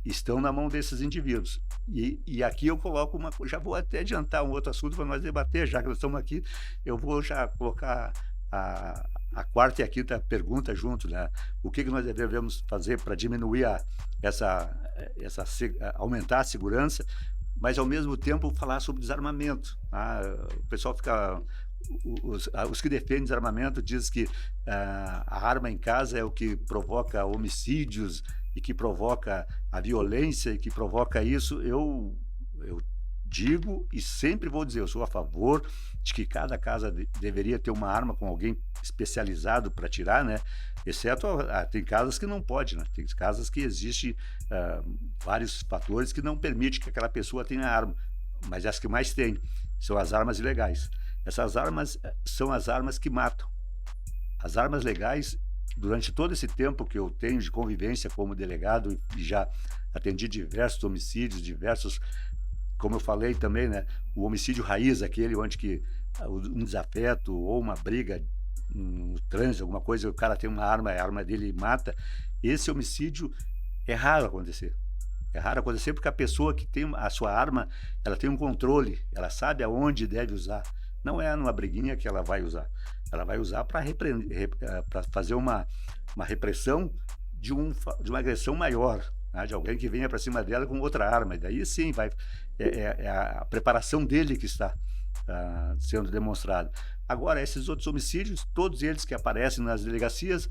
estão na mão desses indivíduos. E aqui eu coloco já vou até adiantar um outro assunto para nós debater, já que nós estamos aqui, eu vou já colocar a quarta e a quinta pergunta junto, né? O que nós devemos fazer para diminuir aumentar a segurança, mas ao mesmo tempo falar sobre desarmamento. O pessoal fica... Os que defendem desarmamento dizem que a arma em casa é o que provoca homicídios e que provoca a violência e que provoca isso. Eu digo e sempre vou dizer, eu sou a favor de que cada casa deveria ter uma arma com alguém especializado para atirar, né? Exceto, tem casas que não pode, né? Tem casas que existem vários fatores que não permitem que aquela pessoa tenha arma, mas as que mais tem são as armas ilegais. Essas armas são as armas que matam. As armas legais, durante todo esse tempo que eu tenho de convivência como delegado e já atendi diversos homicídios, como eu falei também, né, o homicídio raiz, aquele onde que um desafeto ou uma briga no trânsito, alguma coisa, o cara tem uma arma, a arma dele mata, esse homicídio é raro acontecer. É raro acontecer porque a pessoa que tem a sua arma, ela tem um controle, ela sabe aonde deve usar. Não é numa briguinha que ela vai usar. Ela vai usar para fazer uma repressão de uma agressão maior, né? De alguém que venha para cima dela com outra arma. E daí sim, é a preparação dele que está sendo demonstrada. Agora, esses outros homicídios, todos eles que aparecem nas delegacias,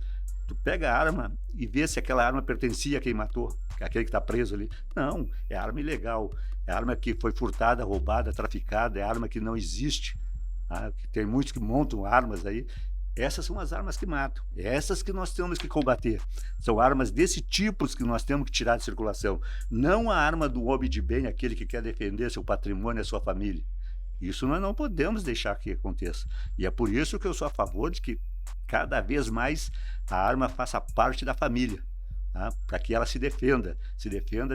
tu pega a arma e vê se aquela arma pertencia a quem matou, aquele que está preso ali. Não, é arma ilegal. É arma que foi furtada, roubada, traficada, é arma que não existe. Tem muitos que montam armas aí. Essas são as armas que matam. É essas que nós temos que combater. São armas desse tipo que nós temos que tirar de circulação. Não a arma do homem de bem, aquele que quer defender seu patrimônio e a sua família. Isso nós não podemos deixar que aconteça. E é por isso que eu sou a favor de que cada vez mais a arma faça parte da família, para que ela se defenda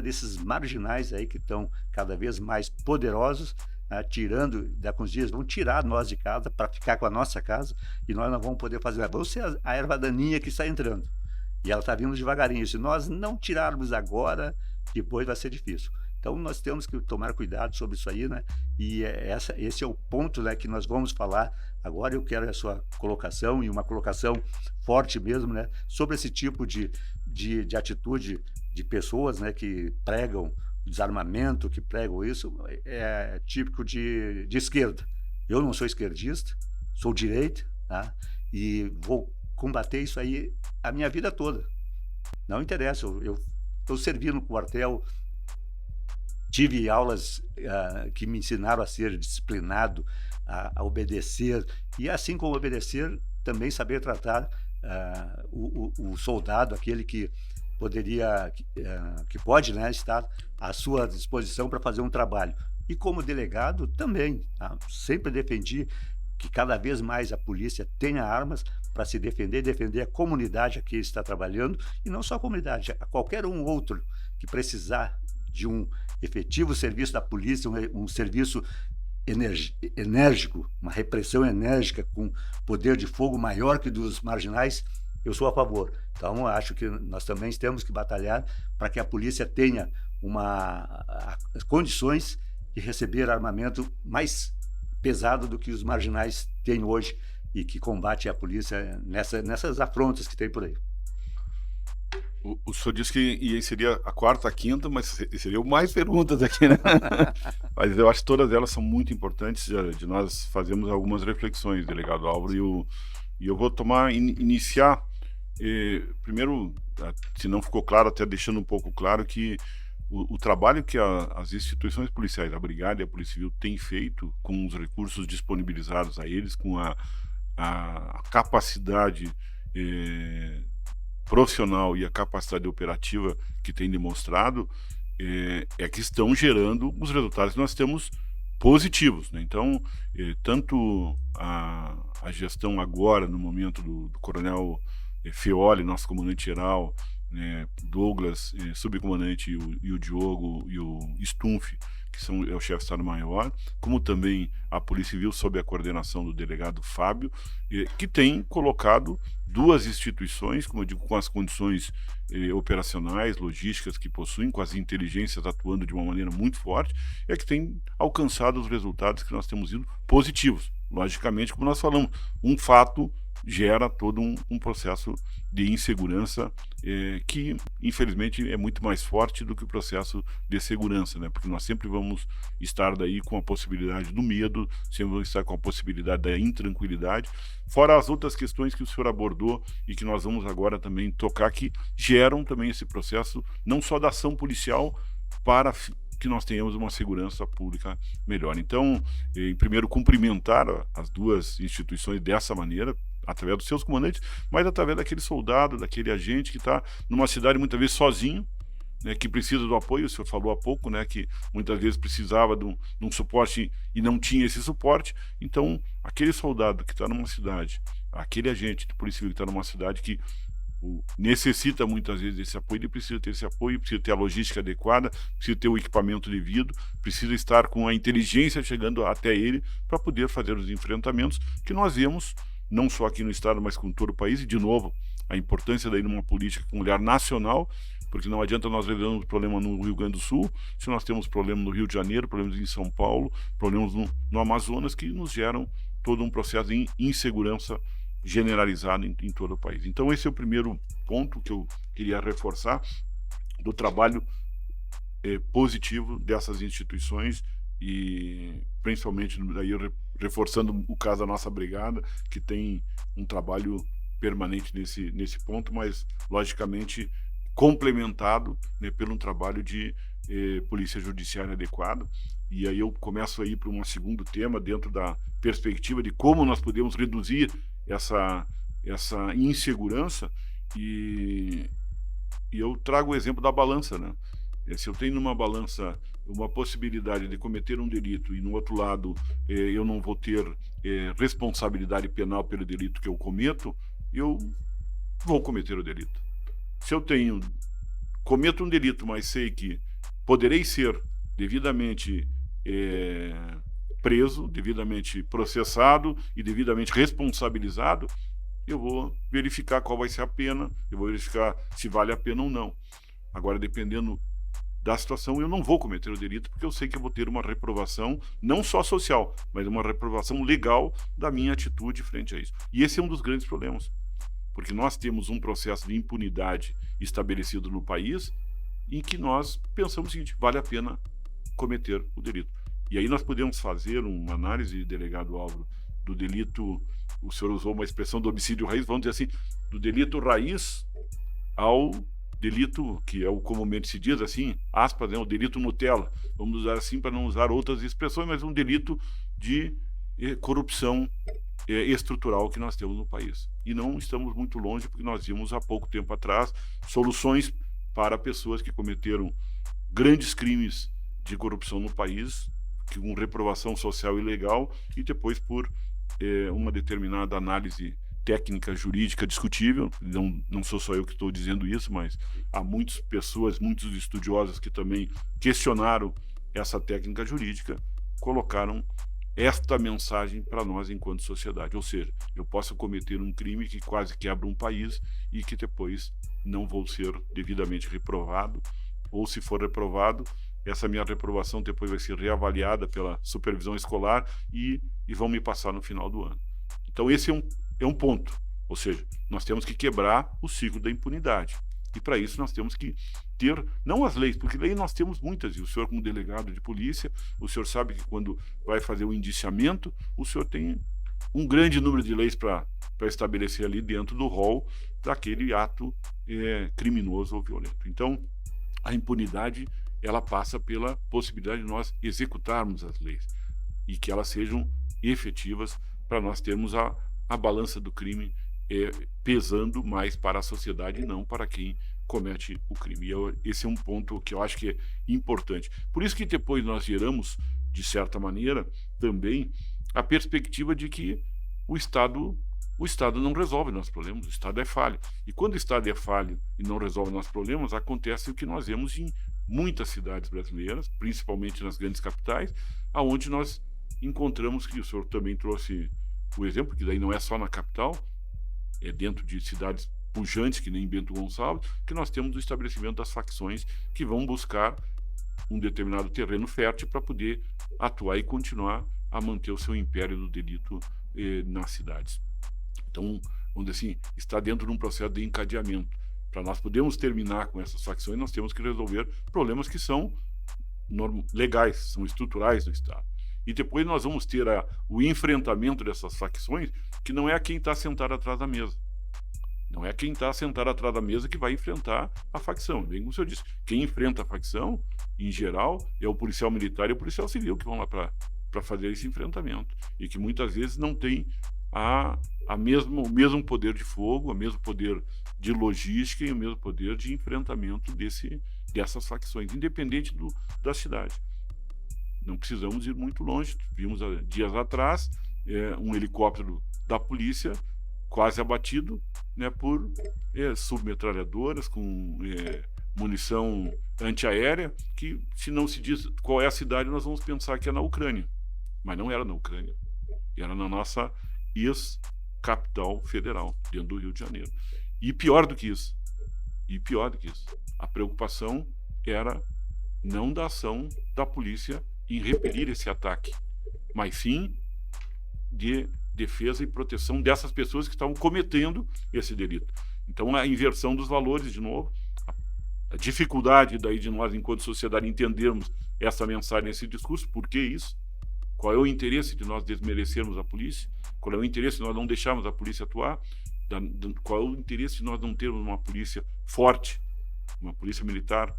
desses marginais aí que estão cada vez mais poderosos, tirando, daqui uns dias, vão tirar nós de casa para ficar com a nossa casa e nós não vamos poder fazer nada. Vamos ser a erva daninha que está entrando. E ela está vindo devagarinho. Se nós não tirarmos agora, depois vai ser difícil. Então, nós temos que tomar cuidado sobre isso aí, né? E esse é o ponto, né, que nós vamos falar agora. Eu quero a sua colocação, e uma colocação forte mesmo, né, sobre esse tipo de atitude de pessoas, né, que pregam desarmamento, que pregam isso, é típico de esquerda. Eu não sou esquerdista, sou direita, tá? E vou combater isso aí a minha vida toda. Não interessa, eu servi no quartel, tive aulas que me ensinaram a ser disciplinado, a obedecer, e assim como obedecer, também saber tratar o soldado, aquele que poderia, que pode, né, estar à sua disposição para fazer um trabalho. E como delegado também, tá? Sempre defendi que cada vez mais a polícia tenha armas para se defender a comunidade a que está trabalhando, e não só a comunidade, a qualquer um outro que precisar de um efetivo serviço da polícia, um serviço enérgico, uma repressão enérgica com poder de fogo maior que dos marginais, eu sou a favor. Então, acho que nós também temos que batalhar para que a polícia tenha as condições de receber armamento mais pesado do que os marginais têm hoje e que combate a polícia nessas afrontas que tem por aí. O senhor disse que seria a quarta, a quinta, mas seriam mais perguntas aqui, né? Mas eu acho que todas elas são muito importantes de nós fazermos algumas reflexões, delegado Álvaro, e eu vou iniciar, primeiro, se não ficou claro, até deixando um pouco claro que o trabalho que as instituições policiais, a Brigada e a Polícia Civil, têm feito com os recursos disponibilizados a eles, com a capacidade profissional e a capacidade operativa que tem demonstrado, que estão gerando os resultados que nós temos positivos, né? Então, tanto a gestão agora, no momento do Coronel Feoli, nosso comandante-geral, Douglas, subcomandante, e o Diogo e o Stumpf, que é o chefe de Estado-Maior, como também a Polícia Civil, sob a coordenação do delegado Fábio, que tem colocado duas instituições, como eu digo, com as condições operacionais, logísticas que possuem, com as inteligências atuando de uma maneira muito forte, que tem alcançado os resultados que nós temos ido positivos. Logicamente, como nós falamos, um fato gera todo um processo de insegurança que, infelizmente, é muito mais forte do que o processo de segurança, né? Porque nós sempre vamos estar daí com a possibilidade do medo, sempre vamos estar com a possibilidade da intranquilidade, fora as outras questões que o senhor abordou e que nós vamos agora também tocar, que geram também esse processo, não só da ação policial, para que nós tenhamos uma segurança pública melhor. Então, em primeiro, cumprimentar as duas instituições dessa maneira, através dos seus comandantes, mas através daquele soldado, daquele agente que está numa cidade muitas vezes sozinho, né, que precisa do apoio. O senhor falou há pouco, né, que muitas vezes precisava de um suporte e não tinha esse suporte. Então, aquele soldado que está numa cidade, aquele agente de polícia civil que está numa cidade que necessita muitas vezes desse apoio, ele precisa ter esse apoio, precisa ter a logística adequada, precisa ter o equipamento devido, precisa estar com a inteligência chegando até ele para poder fazer os enfrentamentos que nós vemos, não só aqui no estado, mas com todo o país. E, de novo, a importância daí numa política com olhar nacional, porque não adianta nós resolvermos problema no Rio Grande do Sul, se nós temos problema no Rio de Janeiro, problemas em São Paulo, problemas no Amazonas, que nos geram todo um processo de insegurança generalizado em todo o país. Então, esse é o primeiro ponto que eu queria reforçar, do trabalho positivo dessas instituições, e principalmente daí reforçando o caso da nossa brigada, que tem um trabalho permanente nesse ponto, mas logicamente complementado, né, pelo trabalho de polícia judiciária adequado. E aí eu começo a ir para um segundo tema, dentro da perspectiva de como nós podemos reduzir essa insegurança, e eu trago o exemplo da balança, né? Se eu tenho numa balança uma possibilidade de cometer um delito e no outro lado eu não vou ter responsabilidade penal pelo delito que eu cometo, eu vou cometer o delito. Se eu cometo um delito, mas sei que poderei ser devidamente preso, devidamente processado e devidamente responsabilizado, eu vou verificar qual vai ser a pena, eu vou verificar se vale a pena ou não. Agora, dependendo da situação, eu não vou cometer o delito, porque eu sei que eu vou ter uma reprovação, não só social, mas uma reprovação legal da minha atitude frente a isso. E esse é um dos grandes problemas, porque nós temos um processo de impunidade estabelecido no país, em que nós pensamos o seguinte: vale a pena cometer o delito. E aí nós podemos fazer uma análise, delegado Álvaro, do delito, o senhor usou uma expressão do homicídio raiz, vamos dizer assim, do delito raiz ao delito, que é o comumente se diz assim, aspas, o delito Nutella, vamos usar assim para não usar outras expressões, mas um delito de corrupção estrutural que nós temos no país. E não estamos muito longe, porque nós vimos há pouco tempo atrás soluções para pessoas que cometeram grandes crimes de corrupção no país, com reprovação social e legal, e depois por uma determinada análise técnica jurídica discutível, não sou só eu que estou dizendo isso, mas há muitas pessoas, muitos estudiosos que também questionaram essa técnica jurídica, colocaram esta mensagem para nós enquanto sociedade, ou seja, eu posso cometer um crime que quase quebra um país e que depois não vou ser devidamente reprovado, ou se for reprovado, essa minha reprovação depois vai ser reavaliada pela supervisão escolar e vão me passar no final do ano. Então esse é um ponto, ou seja, nós temos que quebrar o ciclo da impunidade. E para isso nós temos que ter, não as leis, porque lei nós temos muitas, e o senhor como delegado de polícia, o senhor sabe que quando vai fazer o indiciamento, o senhor tem um grande número de leis para estabelecer ali dentro do rol daquele ato criminoso ou violento. Então, a impunidade, ela passa pela possibilidade de nós executarmos as leis e que elas sejam efetivas para nós termos a balança do crime pesando mais para a sociedade e não para quem comete o crime. E esse é um ponto que eu acho que é importante. Por isso que depois nós geramos, de certa maneira, também a perspectiva de que o Estado não resolve nossos problemas, o Estado é falho. E quando o Estado é falho e não resolve nossos problemas, acontece o que nós vemos em muitas cidades brasileiras, principalmente nas grandes capitais, aonde nós encontramos, que o senhor também trouxe o exemplo, que daí não é só na capital, é dentro de cidades pujantes, que nem Bento Gonçalves, que nós temos o estabelecimento das facções que vão buscar um determinado terreno fértil para poder atuar e continuar a manter o seu império do delito nas cidades. Então, vamos dizer assim, está dentro de um processo de encadeamento. Para nós podermos terminar com essas facções, nós temos que resolver problemas que são legais, são estruturais do Estado. E depois nós vamos ter o enfrentamento dessas facções, que não é quem está sentado atrás da mesa. Não é quem está sentado atrás da mesa que vai enfrentar a facção. Bem como o senhor disse, quem enfrenta a facção, em geral, é o policial militar e o policial civil que vão lá para fazer esse enfrentamento. E que muitas vezes não tem o mesmo poder de fogo, o mesmo poder de logística e o mesmo poder de enfrentamento dessas facções, independente da cidade. Não precisamos ir muito longe. Vimos dias atrás um helicóptero da polícia quase abatido, né, por submetralhadoras com munição antiaérea, que se não se diz qual é a cidade, nós vamos pensar que é na Ucrânia. Mas não era na Ucrânia. Era na nossa ex-capital federal, dentro do Rio de Janeiro. E pior do que isso, a preocupação era não da ação da polícia em repelir esse ataque, mas sim de defesa e proteção dessas pessoas que estavam cometendo esse delito. Então, a inversão dos valores, de novo, a dificuldade daí de nós, enquanto sociedade, entendermos essa mensagem, esse discurso, por que isso? Qual é o interesse de nós desmerecermos a polícia? Qual é o interesse de nós não deixarmos a polícia atuar? Qual é o interesse de nós não termos uma polícia forte, uma polícia militar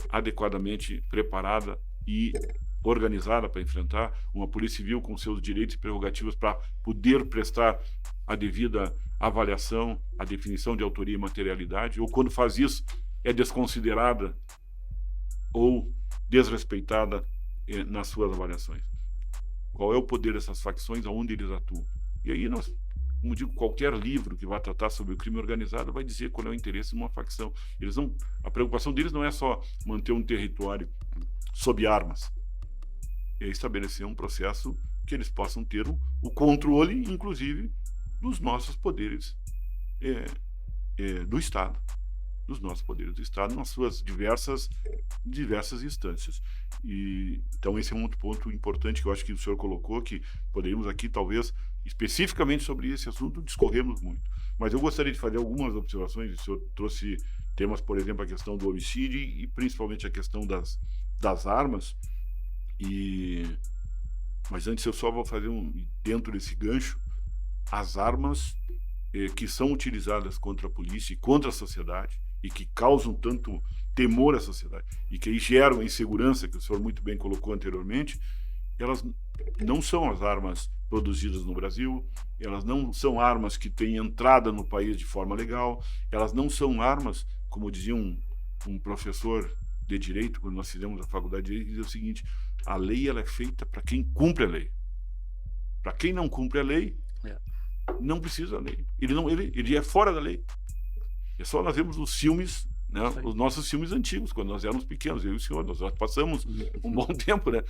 adequadamente preparada e organizada para enfrentar, uma polícia civil com seus direitos e prerrogativas para poder prestar a devida avaliação, a definição de autoria e materialidade, ou quando faz isso é desconsiderada ou desrespeitada nas suas avaliações. Qual é o poder dessas facções, aonde eles atuam? E aí nós, como digo, qualquer livro que vai tratar sobre o crime organizado vai dizer qual é o interesse de uma facção. A preocupação deles não é só manter um território sob armas. estabelecer um processo que eles possam ter o controle, inclusive, dos nossos poderes do Estado, dos nossos poderes do Estado, nas suas diversas instâncias. E, então, esse é um outro ponto importante que eu acho que o senhor colocou, que poderíamos aqui, talvez, especificamente sobre esse assunto, discorrermos muito. Mas eu gostaria de fazer algumas observações. O senhor trouxe temas, por exemplo, a questão do homicídio e principalmente a questão das armas. Mas antes eu só vou fazer dentro desse gancho, as armas que são utilizadas contra a polícia e contra a sociedade e que causam tanto temor à sociedade e que aí geram a insegurança, que o senhor muito bem colocou anteriormente, elas não são as armas produzidas no Brasil, elas não são armas que têm entrada no país de forma legal, elas não são armas, como dizia um professor de Direito, quando nós fizemos a faculdade de Direito, dizia o seguinte: a lei ela é feita para quem cumpre a lei. Para quem não cumpre a lei, não precisa da lei. Ele é fora da lei. É só nós vemos os filmes, né, os nossos filmes antigos, quando nós éramos pequenos, eu e o senhor, nós passamos um bom tempo, né?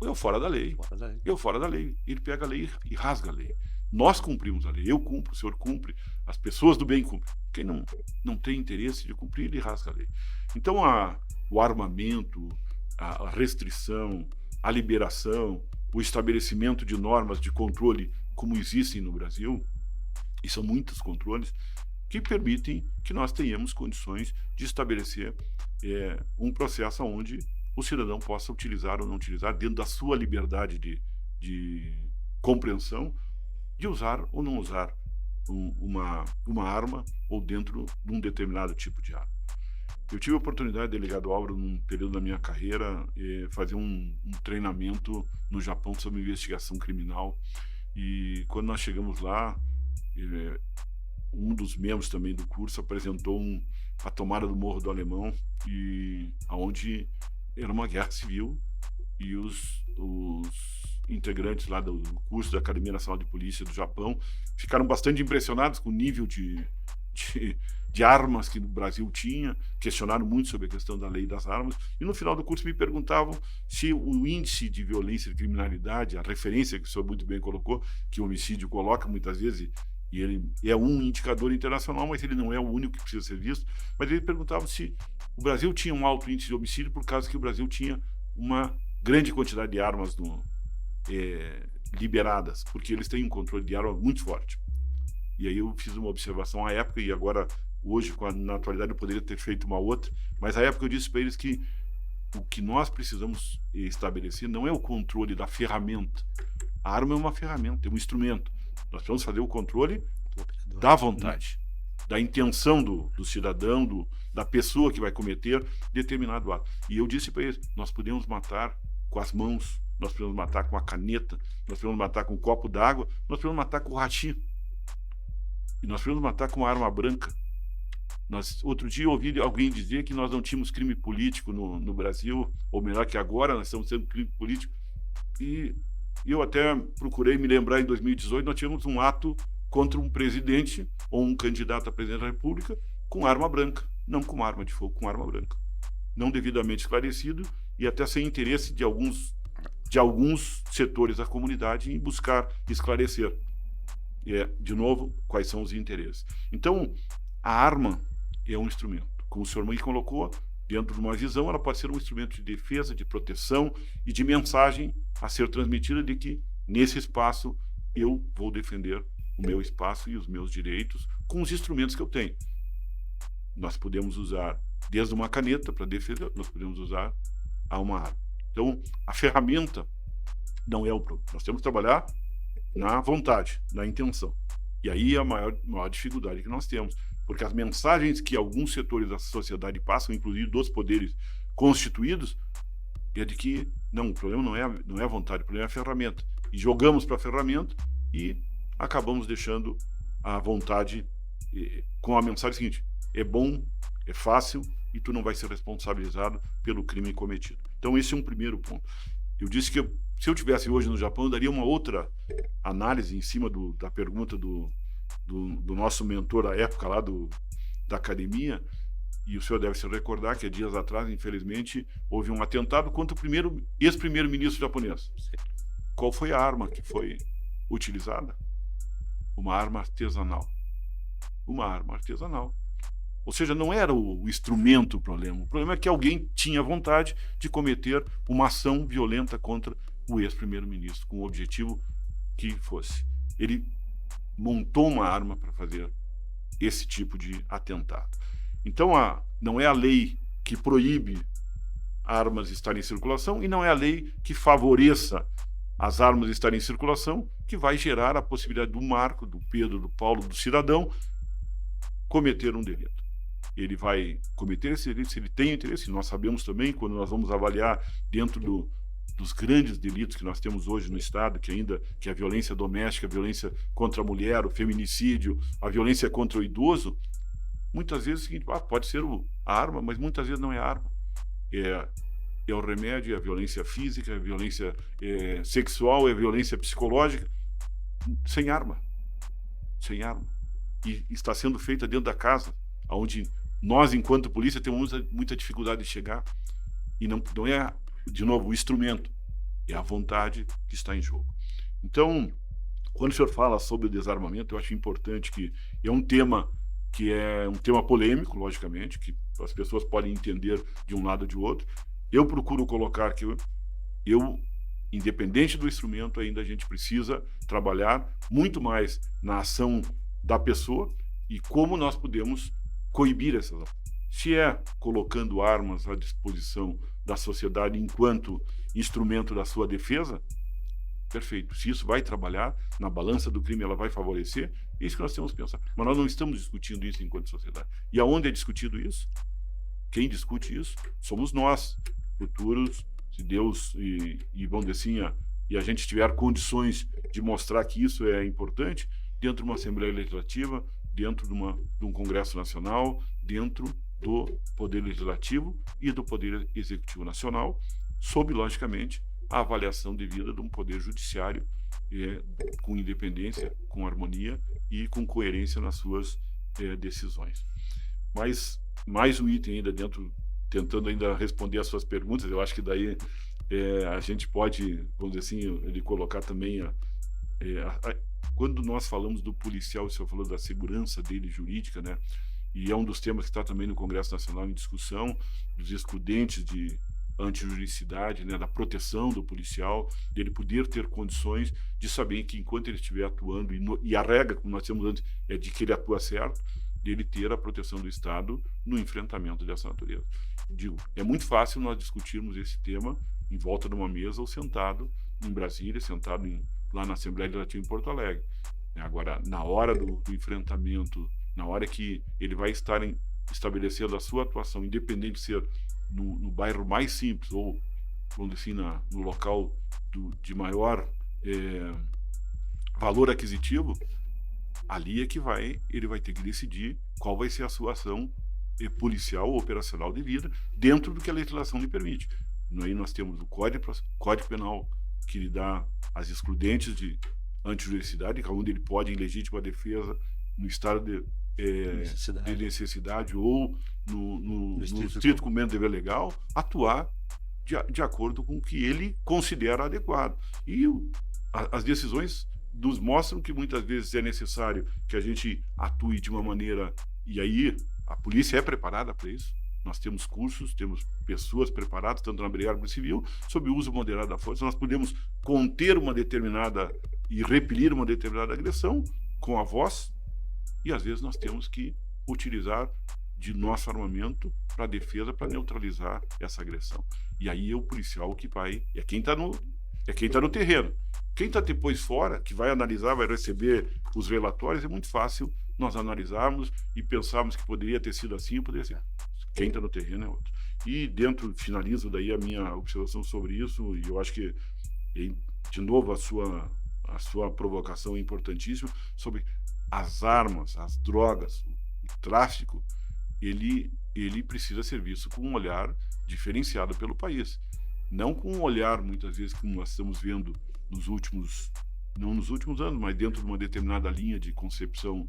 Eu fora da lei. Eu fora da lei. Ele pega a lei e rasga a lei. Nós cumprimos a lei. Eu cumpro, o senhor cumpre, as pessoas do bem cumprem. Quem não tem interesse de cumprir, ele rasga a lei. Então, o armamento, a restrição, a liberação, o estabelecimento de normas de controle como existem no Brasil, e são muitos controles, que permitem que nós tenhamos condições de estabelecer um processo onde o cidadão possa utilizar ou não utilizar, dentro da sua liberdade de compreensão, de usar ou não usar uma arma ou dentro de um determinado tipo de arma. Eu tive a oportunidade, delegado Álvaro, num período da minha carreira, fazer um treinamento no Japão sobre investigação criminal. E quando nós chegamos lá, um dos membros também do curso apresentou a tomada do Morro do Alemão, onde era uma guerra civil, e os integrantes lá do curso da Academia Nacional de Polícia do Japão ficaram bastante impressionados com o nível de armas que o Brasil tinha, questionaram muito sobre a questão da lei das armas, e no final do curso me perguntavam se o índice de violência e criminalidade, a referência que o senhor muito bem colocou, que o homicídio coloca muitas vezes, e ele é um indicador internacional, mas ele não é o único que precisa ser visto, mas ele perguntava se o Brasil tinha um alto índice de homicídio por causa que o Brasil tinha uma grande quantidade de armas liberadas, porque eles têm um controle de armas muito forte. E aí eu fiz uma observação à época, e agora, hoje, na atualidade, eu poderia ter feito uma outra, mas à época eu disse para eles que o que nós precisamos estabelecer não é o controle da ferramenta. A arma é uma ferramenta, é um instrumento. Nós precisamos fazer o controle da vontade, da intenção do cidadão, da pessoa que vai cometer determinado ato. E eu disse para eles, nós podemos matar com as mãos, nós podemos matar com a caneta, nós podemos matar com um copo d'água, nós podemos matar com o ratinho. E nós podemos matar com uma arma branca. Outro dia eu ouvi alguém dizer que nós não tínhamos crime político no Brasil, ou melhor, que agora nós estamos tendo crime político. E eu até procurei me lembrar, em 2018, nós tivemos um ato contra um presidente ou um candidato a presidente da República com arma branca, não com arma de fogo, com arma branca. Não devidamente esclarecido e até sem interesse de alguns setores da comunidade em buscar esclarecer. De novo, quais são os interesses. Então, a arma é um instrumento. Como o senhor me colocou, dentro de uma visão, ela pode ser um instrumento de defesa, de proteção e de mensagem a ser transmitida de que, nesse espaço, eu vou defender o meu espaço e os meus direitos com os instrumentos que eu tenho. Nós podemos usar desde uma caneta para defesa, nós podemos usar uma arma. Então, a ferramenta não é o problema. Nós temos que trabalhar na vontade, na intenção. E aí é a maior dificuldade que nós temos, porque as mensagens que alguns setores da sociedade passam, inclusive dos poderes constituídos, é de que o problema não é a vontade, o problema é a ferramenta. E jogamos para a ferramenta e acabamos deixando a vontade com a mensagem seguinte: é bom, é fácil e tu não vai ser responsabilizado pelo crime cometido. Então esse é um primeiro ponto. Eu disse que se eu estivesse hoje no Japão, eu daria uma outra análise em cima da pergunta do nosso mentor à época lá da academia, E o senhor deve se recordar que dias atrás, infelizmente, houve um atentado contra o ex-primeiro-ministro japonês. Qual foi a arma que foi utilizada? Uma arma artesanal. Uma arma artesanal. Ou seja, não era o instrumento o problema. O problema é que alguém tinha vontade de cometer uma ação violenta contra o ex-primeiro-ministro, com o objetivo que fosse. Ele montou uma arma para fazer esse tipo de atentado. Então, não é a lei que proíbe armas estarem em circulação e não é a lei que favoreça as armas estarem em circulação que vai gerar a possibilidade do Marco, do Pedro, do Paulo, do cidadão cometer um delito. Ele vai cometer esse delito se ele tem interesse. Nós sabemos também, quando nós vamos avaliar dentro dos grandes delitos que nós temos hoje no Estado, que é a violência doméstica, a violência contra a mulher, o feminicídio, a violência contra o idoso, muitas vezes é o seguinte, pode ser a arma, mas muitas vezes não é a arma. É o remédio, é a violência física, é a violência sexual, é a violência psicológica, sem arma. Sem arma. E está sendo feita dentro da casa, onde nós, enquanto polícia, temos muita dificuldade de chegar. E não é, de novo, o instrumento, é a vontade que está em jogo. Então, quando o senhor fala sobre o desarmamento, eu acho importante que é um tema polêmico, logicamente, que as pessoas podem entender de um lado ou de outro. Eu procuro colocar que independente do instrumento, ainda a gente precisa trabalhar muito mais na ação da pessoa e como nós podemos coibir essas ações. Se é colocando armas à disposição da sociedade enquanto instrumento da sua defesa, perfeito. Se isso vai trabalhar na balança do crime, ela vai favorecer, é isso que nós temos que pensar. Mas nós não estamos discutindo isso enquanto sociedade. E aonde é discutido isso? Quem discute isso somos nós, futuros, se Deus e vamos dizer assim, e a gente tiver condições de mostrar que isso é importante, dentro de uma Assembleia Legislativa, dentro de um Congresso Nacional, dentro do Poder Legislativo e do Poder Executivo Nacional, sob, logicamente, a avaliação devida de um Poder Judiciário com independência, com harmonia e com coerência nas suas decisões. Mas mais um item ainda dentro, tentando ainda responder as suas perguntas, eu acho que daí a gente pode, vamos dizer assim, ele colocar também quando nós falamos do policial, o senhor falou da segurança dele jurídica, né? E é um dos temas que está também no Congresso Nacional em discussão, dos excludentes de antijuridicidade, né, da proteção do policial, dele poder ter condições de saber que enquanto ele estiver atuando, e a regra, como nós temos antes, é de que ele atua certo, dele ter a proteção do Estado no enfrentamento dessa natureza. Digo, é muito fácil nós discutirmos esse tema em volta de uma mesa ou sentado em Brasília, sentado lá na Assembleia Legislativa em Porto Alegre. Agora, na hora do enfrentamento, na hora que ele vai estar estabelecendo a sua atuação, independente de ser no bairro mais simples ou, vamos dizer assim, no local de maior valor aquisitivo, ali é que ele vai ter que decidir qual vai ser a sua ação policial ou operacional devida dentro do que a legislação lhe permite. Aí nós temos o Código Penal, que lhe dá as excludentes de antijuridicidade, onde ele pode, em legítima defesa, no estado de necessidade ou no estrito cumprimento do dever legal, atuar de acordo com o que ele considera adequado. E as decisões nos mostram que muitas vezes é necessário que a gente atue de uma maneira, e aí a polícia é preparada para isso. Nós temos cursos, temos pessoas preparadas, tanto na Brigada Civil, sob o uso moderado da força. Nós podemos conter uma determinada e repelir uma determinada agressão com a voz, e às vezes nós temos que utilizar de nosso armamento para defesa, para neutralizar essa agressão. E aí é o policial que vai, é quem está no terreno. Quem está depois fora, que vai analisar, vai receber os relatórios, é muito fácil nós analisarmos e pensarmos que poderia ter sido assim, poderia ser. Quem está no terreno é outro. E finalizo daí a minha observação sobre isso, e eu acho que, de novo, a sua provocação é importantíssima, sobre as armas, as drogas, o tráfico, ele precisa ser visto com um olhar diferenciado pelo país. Não com um olhar, muitas vezes, como nós estamos vendo não nos últimos anos, mas dentro de uma determinada linha de concepção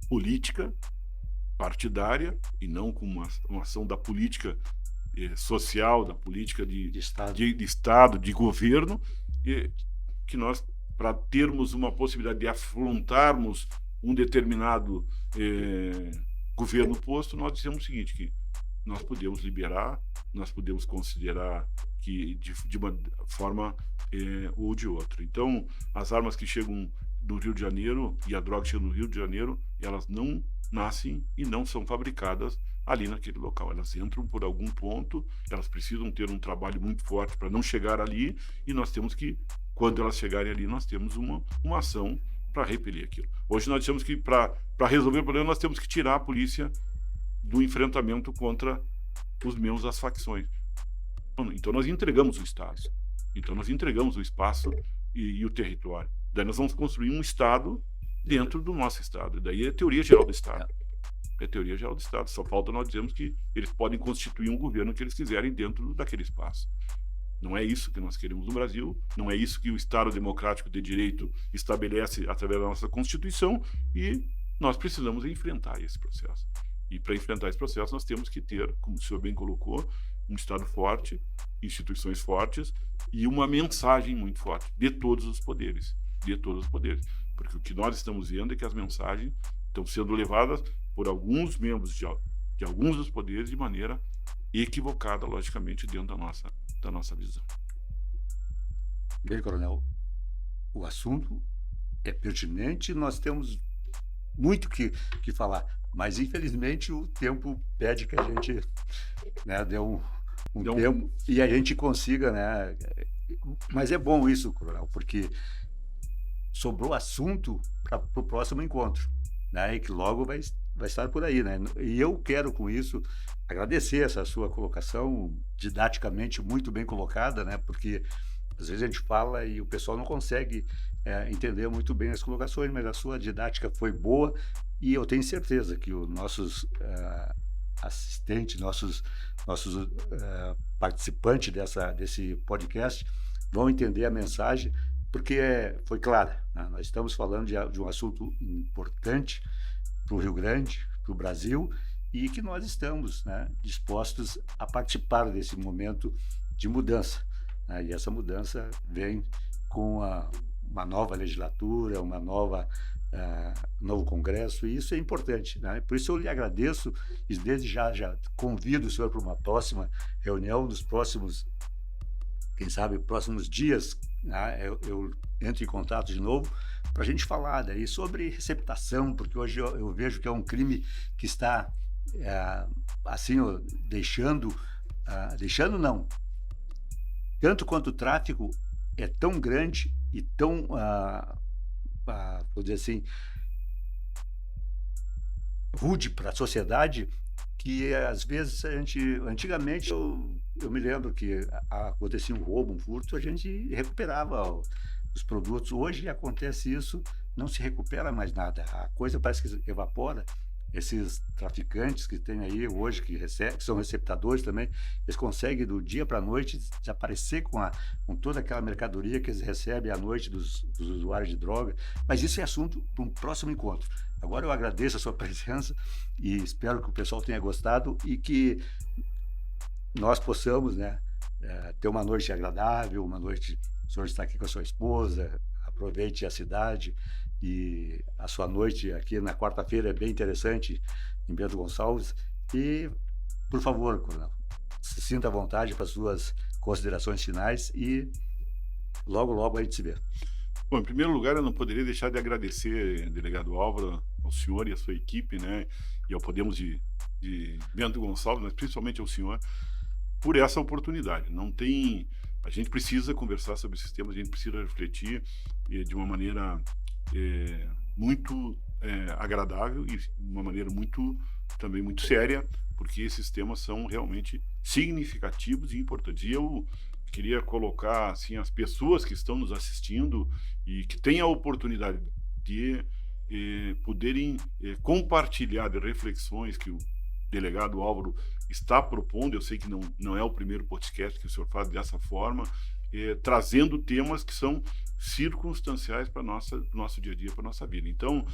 política, partidária e não com uma ação da política social, da política de Estado, de governo, que nós, para termos uma possibilidade de afrontarmos um determinado governo posto, nós dizemos o seguinte, que nós podemos liberar, nós podemos considerar que de uma forma ou de outra. Então, as armas que chegam no Rio de Janeiro e a droga que chega no Rio de Janeiro, elas não nascem e não são fabricadas ali naquele local. Elas entram por algum ponto, elas precisam ter um trabalho muito forte para não chegar ali, e nós temos que, quando elas chegarem ali, nós temos uma ação para repelir aquilo. Hoje nós temos que, para resolver o problema, nós temos que tirar a polícia do enfrentamento contra os membros das facções. Então nós entregamos o Estado. Então nós entregamos o espaço e o território. Daí nós vamos construir um Estado dentro do nosso Estado. Daí é a teoria geral do Estado. É a teoria geral do Estado. Só falta nós dizermos que eles podem constituir um governo que eles quiserem dentro daquele espaço. Não é isso que nós queremos no Brasil, não é isso que o Estado Democrático de Direito estabelece através da nossa Constituição, e nós precisamos enfrentar esse processo. E para enfrentar esse processo nós temos que ter, como o senhor bem colocou, um Estado forte, instituições fortes e uma mensagem muito forte de todos os poderes. De todos os poderes. Porque o que nós estamos vendo é que as mensagens estão sendo levadas por alguns membros de alguns dos poderes de maneira equivocada, logicamente, dentro da nossa visão. Bem, coronel, o assunto é pertinente, nós temos muito que falar, mas infelizmente o tempo pede que a gente, né, dê um tempo e a gente consiga, né? Mas é bom isso, coronel, porque sobrou assunto para o próximo encontro, né? E que logo vai estar por aí, né? E eu quero com isso agradecer essa sua colocação didaticamente muito bem colocada, né? Porque às vezes a gente fala e o pessoal não consegue entender muito bem as colocações, mas a sua didática foi boa e eu tenho certeza que os nossos assistentes, nossos participantes desse podcast vão entender a mensagem, porque foi clara, né? Nós estamos falando de um assunto importante para o Rio Grande, para o Brasil, e que nós estamos, né, dispostos a participar desse momento de mudança, né? E essa mudança vem com uma nova legislatura, novo Congresso, e isso é importante, né? Por isso eu lhe agradeço e desde já convido o senhor para uma próxima reunião, nos próximos, quem sabe, próximos dias, né? Eu entro em contato de novo para a gente falar daí sobre receptação, porque hoje eu vejo que é um crime que está assim, deixando não, tanto quanto o tráfico é tão grande e tão, vou dizer assim, rude para a sociedade, que às vezes antigamente eu me lembro que acontecia um roubo, um furto, a gente recuperava os produtos. Hoje acontece isso, não se recupera mais nada, a coisa parece que evapora. Esses traficantes que tem aí hoje, que são receptadores também, eles conseguem do dia para a noite desaparecer com toda aquela mercadoria que eles recebem à noite dos usuários de droga. Mas isso é assunto para um próximo encontro. Agora eu agradeço a sua presença e espero que o pessoal tenha gostado e que nós possamos, né, ter uma noite agradável, uma noite, o senhor está aqui com a sua esposa, aproveite a cidade. E a sua noite aqui na quarta-feira é bem interessante em Bento Gonçalves. E, por favor, coronel, se sinta à vontade para as suas considerações finais e logo a gente se vê. Bom, em primeiro lugar, eu não poderia deixar de agradecer, delegado Álvaro, ao senhor e à sua equipe, né, e ao Podemos de Bento Gonçalves, mas principalmente ao senhor, por essa oportunidade. A gente precisa conversar sobre esses temas, a gente precisa refletir de uma maneira muito agradável e de uma maneira também muito séria, porque esses temas são realmente significativos e importantes. E eu queria colocar assim, as pessoas que estão nos assistindo e que têm a oportunidade de poderem compartilhar de reflexões que o delegado Álvaro está propondo. Eu sei que não é o primeiro podcast que o senhor faz dessa forma, trazendo temas que são circunstanciais para o nosso dia a dia, para a nossa vida. Então,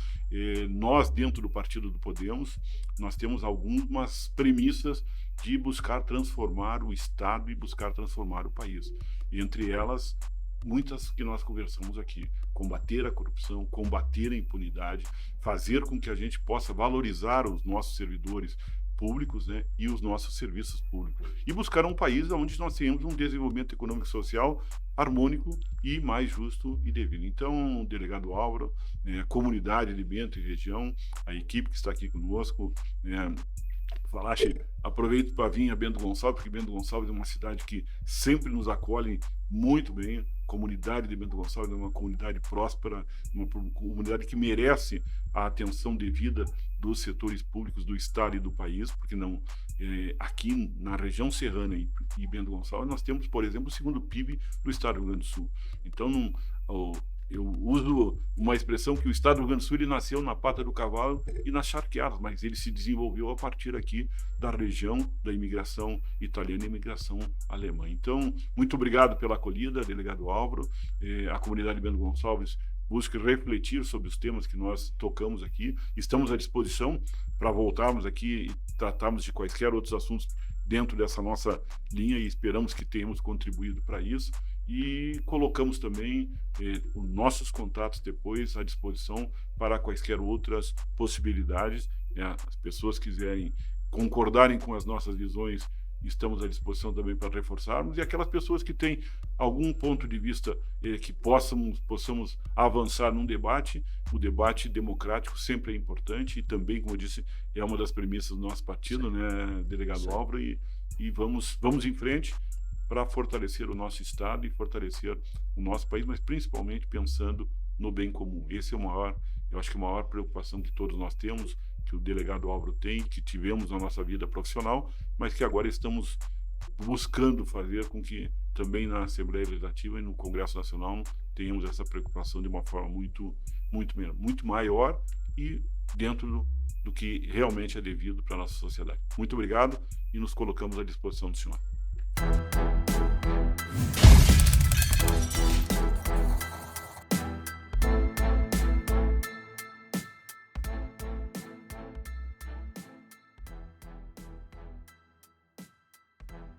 nós, dentro do Partido do Podemos, nós temos algumas premissas de buscar transformar o Estado e buscar transformar o país. E entre elas, muitas que nós conversamos aqui: combater a corrupção, combater a impunidade, fazer com que a gente possa valorizar os nossos servidores públicos, né, e os nossos serviços públicos, e buscar um país onde nós tenhamos um desenvolvimento econômico e social harmônico e mais justo e devido. Então, delegado Álvaro, a comunidade de Bento e região, a equipe que está aqui conosco, aproveito para vir a Bento Gonçalves, porque Bento Gonçalves é uma cidade que sempre nos acolhe muito bem. A comunidade de Bento Gonçalves é uma comunidade próspera, uma comunidade que merece a atenção devida dos setores públicos do Estado e do país, porque não aqui na região serrana e Bento Gonçalves nós temos, por exemplo, o segundo PIB do Estado do Rio Grande do Sul. Então, eu uso uma expressão que o Estado do Rio Grande do Sul ele nasceu na pata do cavalo e nas charqueadas, mas ele se desenvolveu a partir aqui da região da imigração italiana e imigração alemã. Então, muito obrigado pela acolhida, delegado Álvaro. A comunidade de Bento Gonçalves busca refletir sobre os temas que nós tocamos aqui. Estamos à disposição para voltarmos aqui e tratarmos de quaisquer outros assuntos dentro dessa nossa linha, e esperamos que tenhamos contribuído para isso. E colocamos também os nossos contatos depois à disposição para quaisquer outras possibilidades. As pessoas quiserem concordarem com as nossas visões, estamos à disposição também para reforçarmos, e aquelas pessoas que têm algum ponto de vista que possamos avançar num debate. O debate democrático sempre é importante e também, como eu disse, é uma das premissas do nosso partido, né, delegado Álvaro, e vamos em frente para fortalecer o nosso Estado e fortalecer o nosso país, mas principalmente pensando no bem comum. Esse é eu acho que a maior preocupação que todos nós temos, que o delegado Álvaro tem, que tivemos na nossa vida profissional, mas que agora estamos buscando fazer com que também na Assembleia Legislativa e no Congresso Nacional tenhamos essa preocupação de uma forma muito maior e dentro do que realmente é devido para a nossa sociedade. Muito obrigado e nos colocamos à disposição do senhor.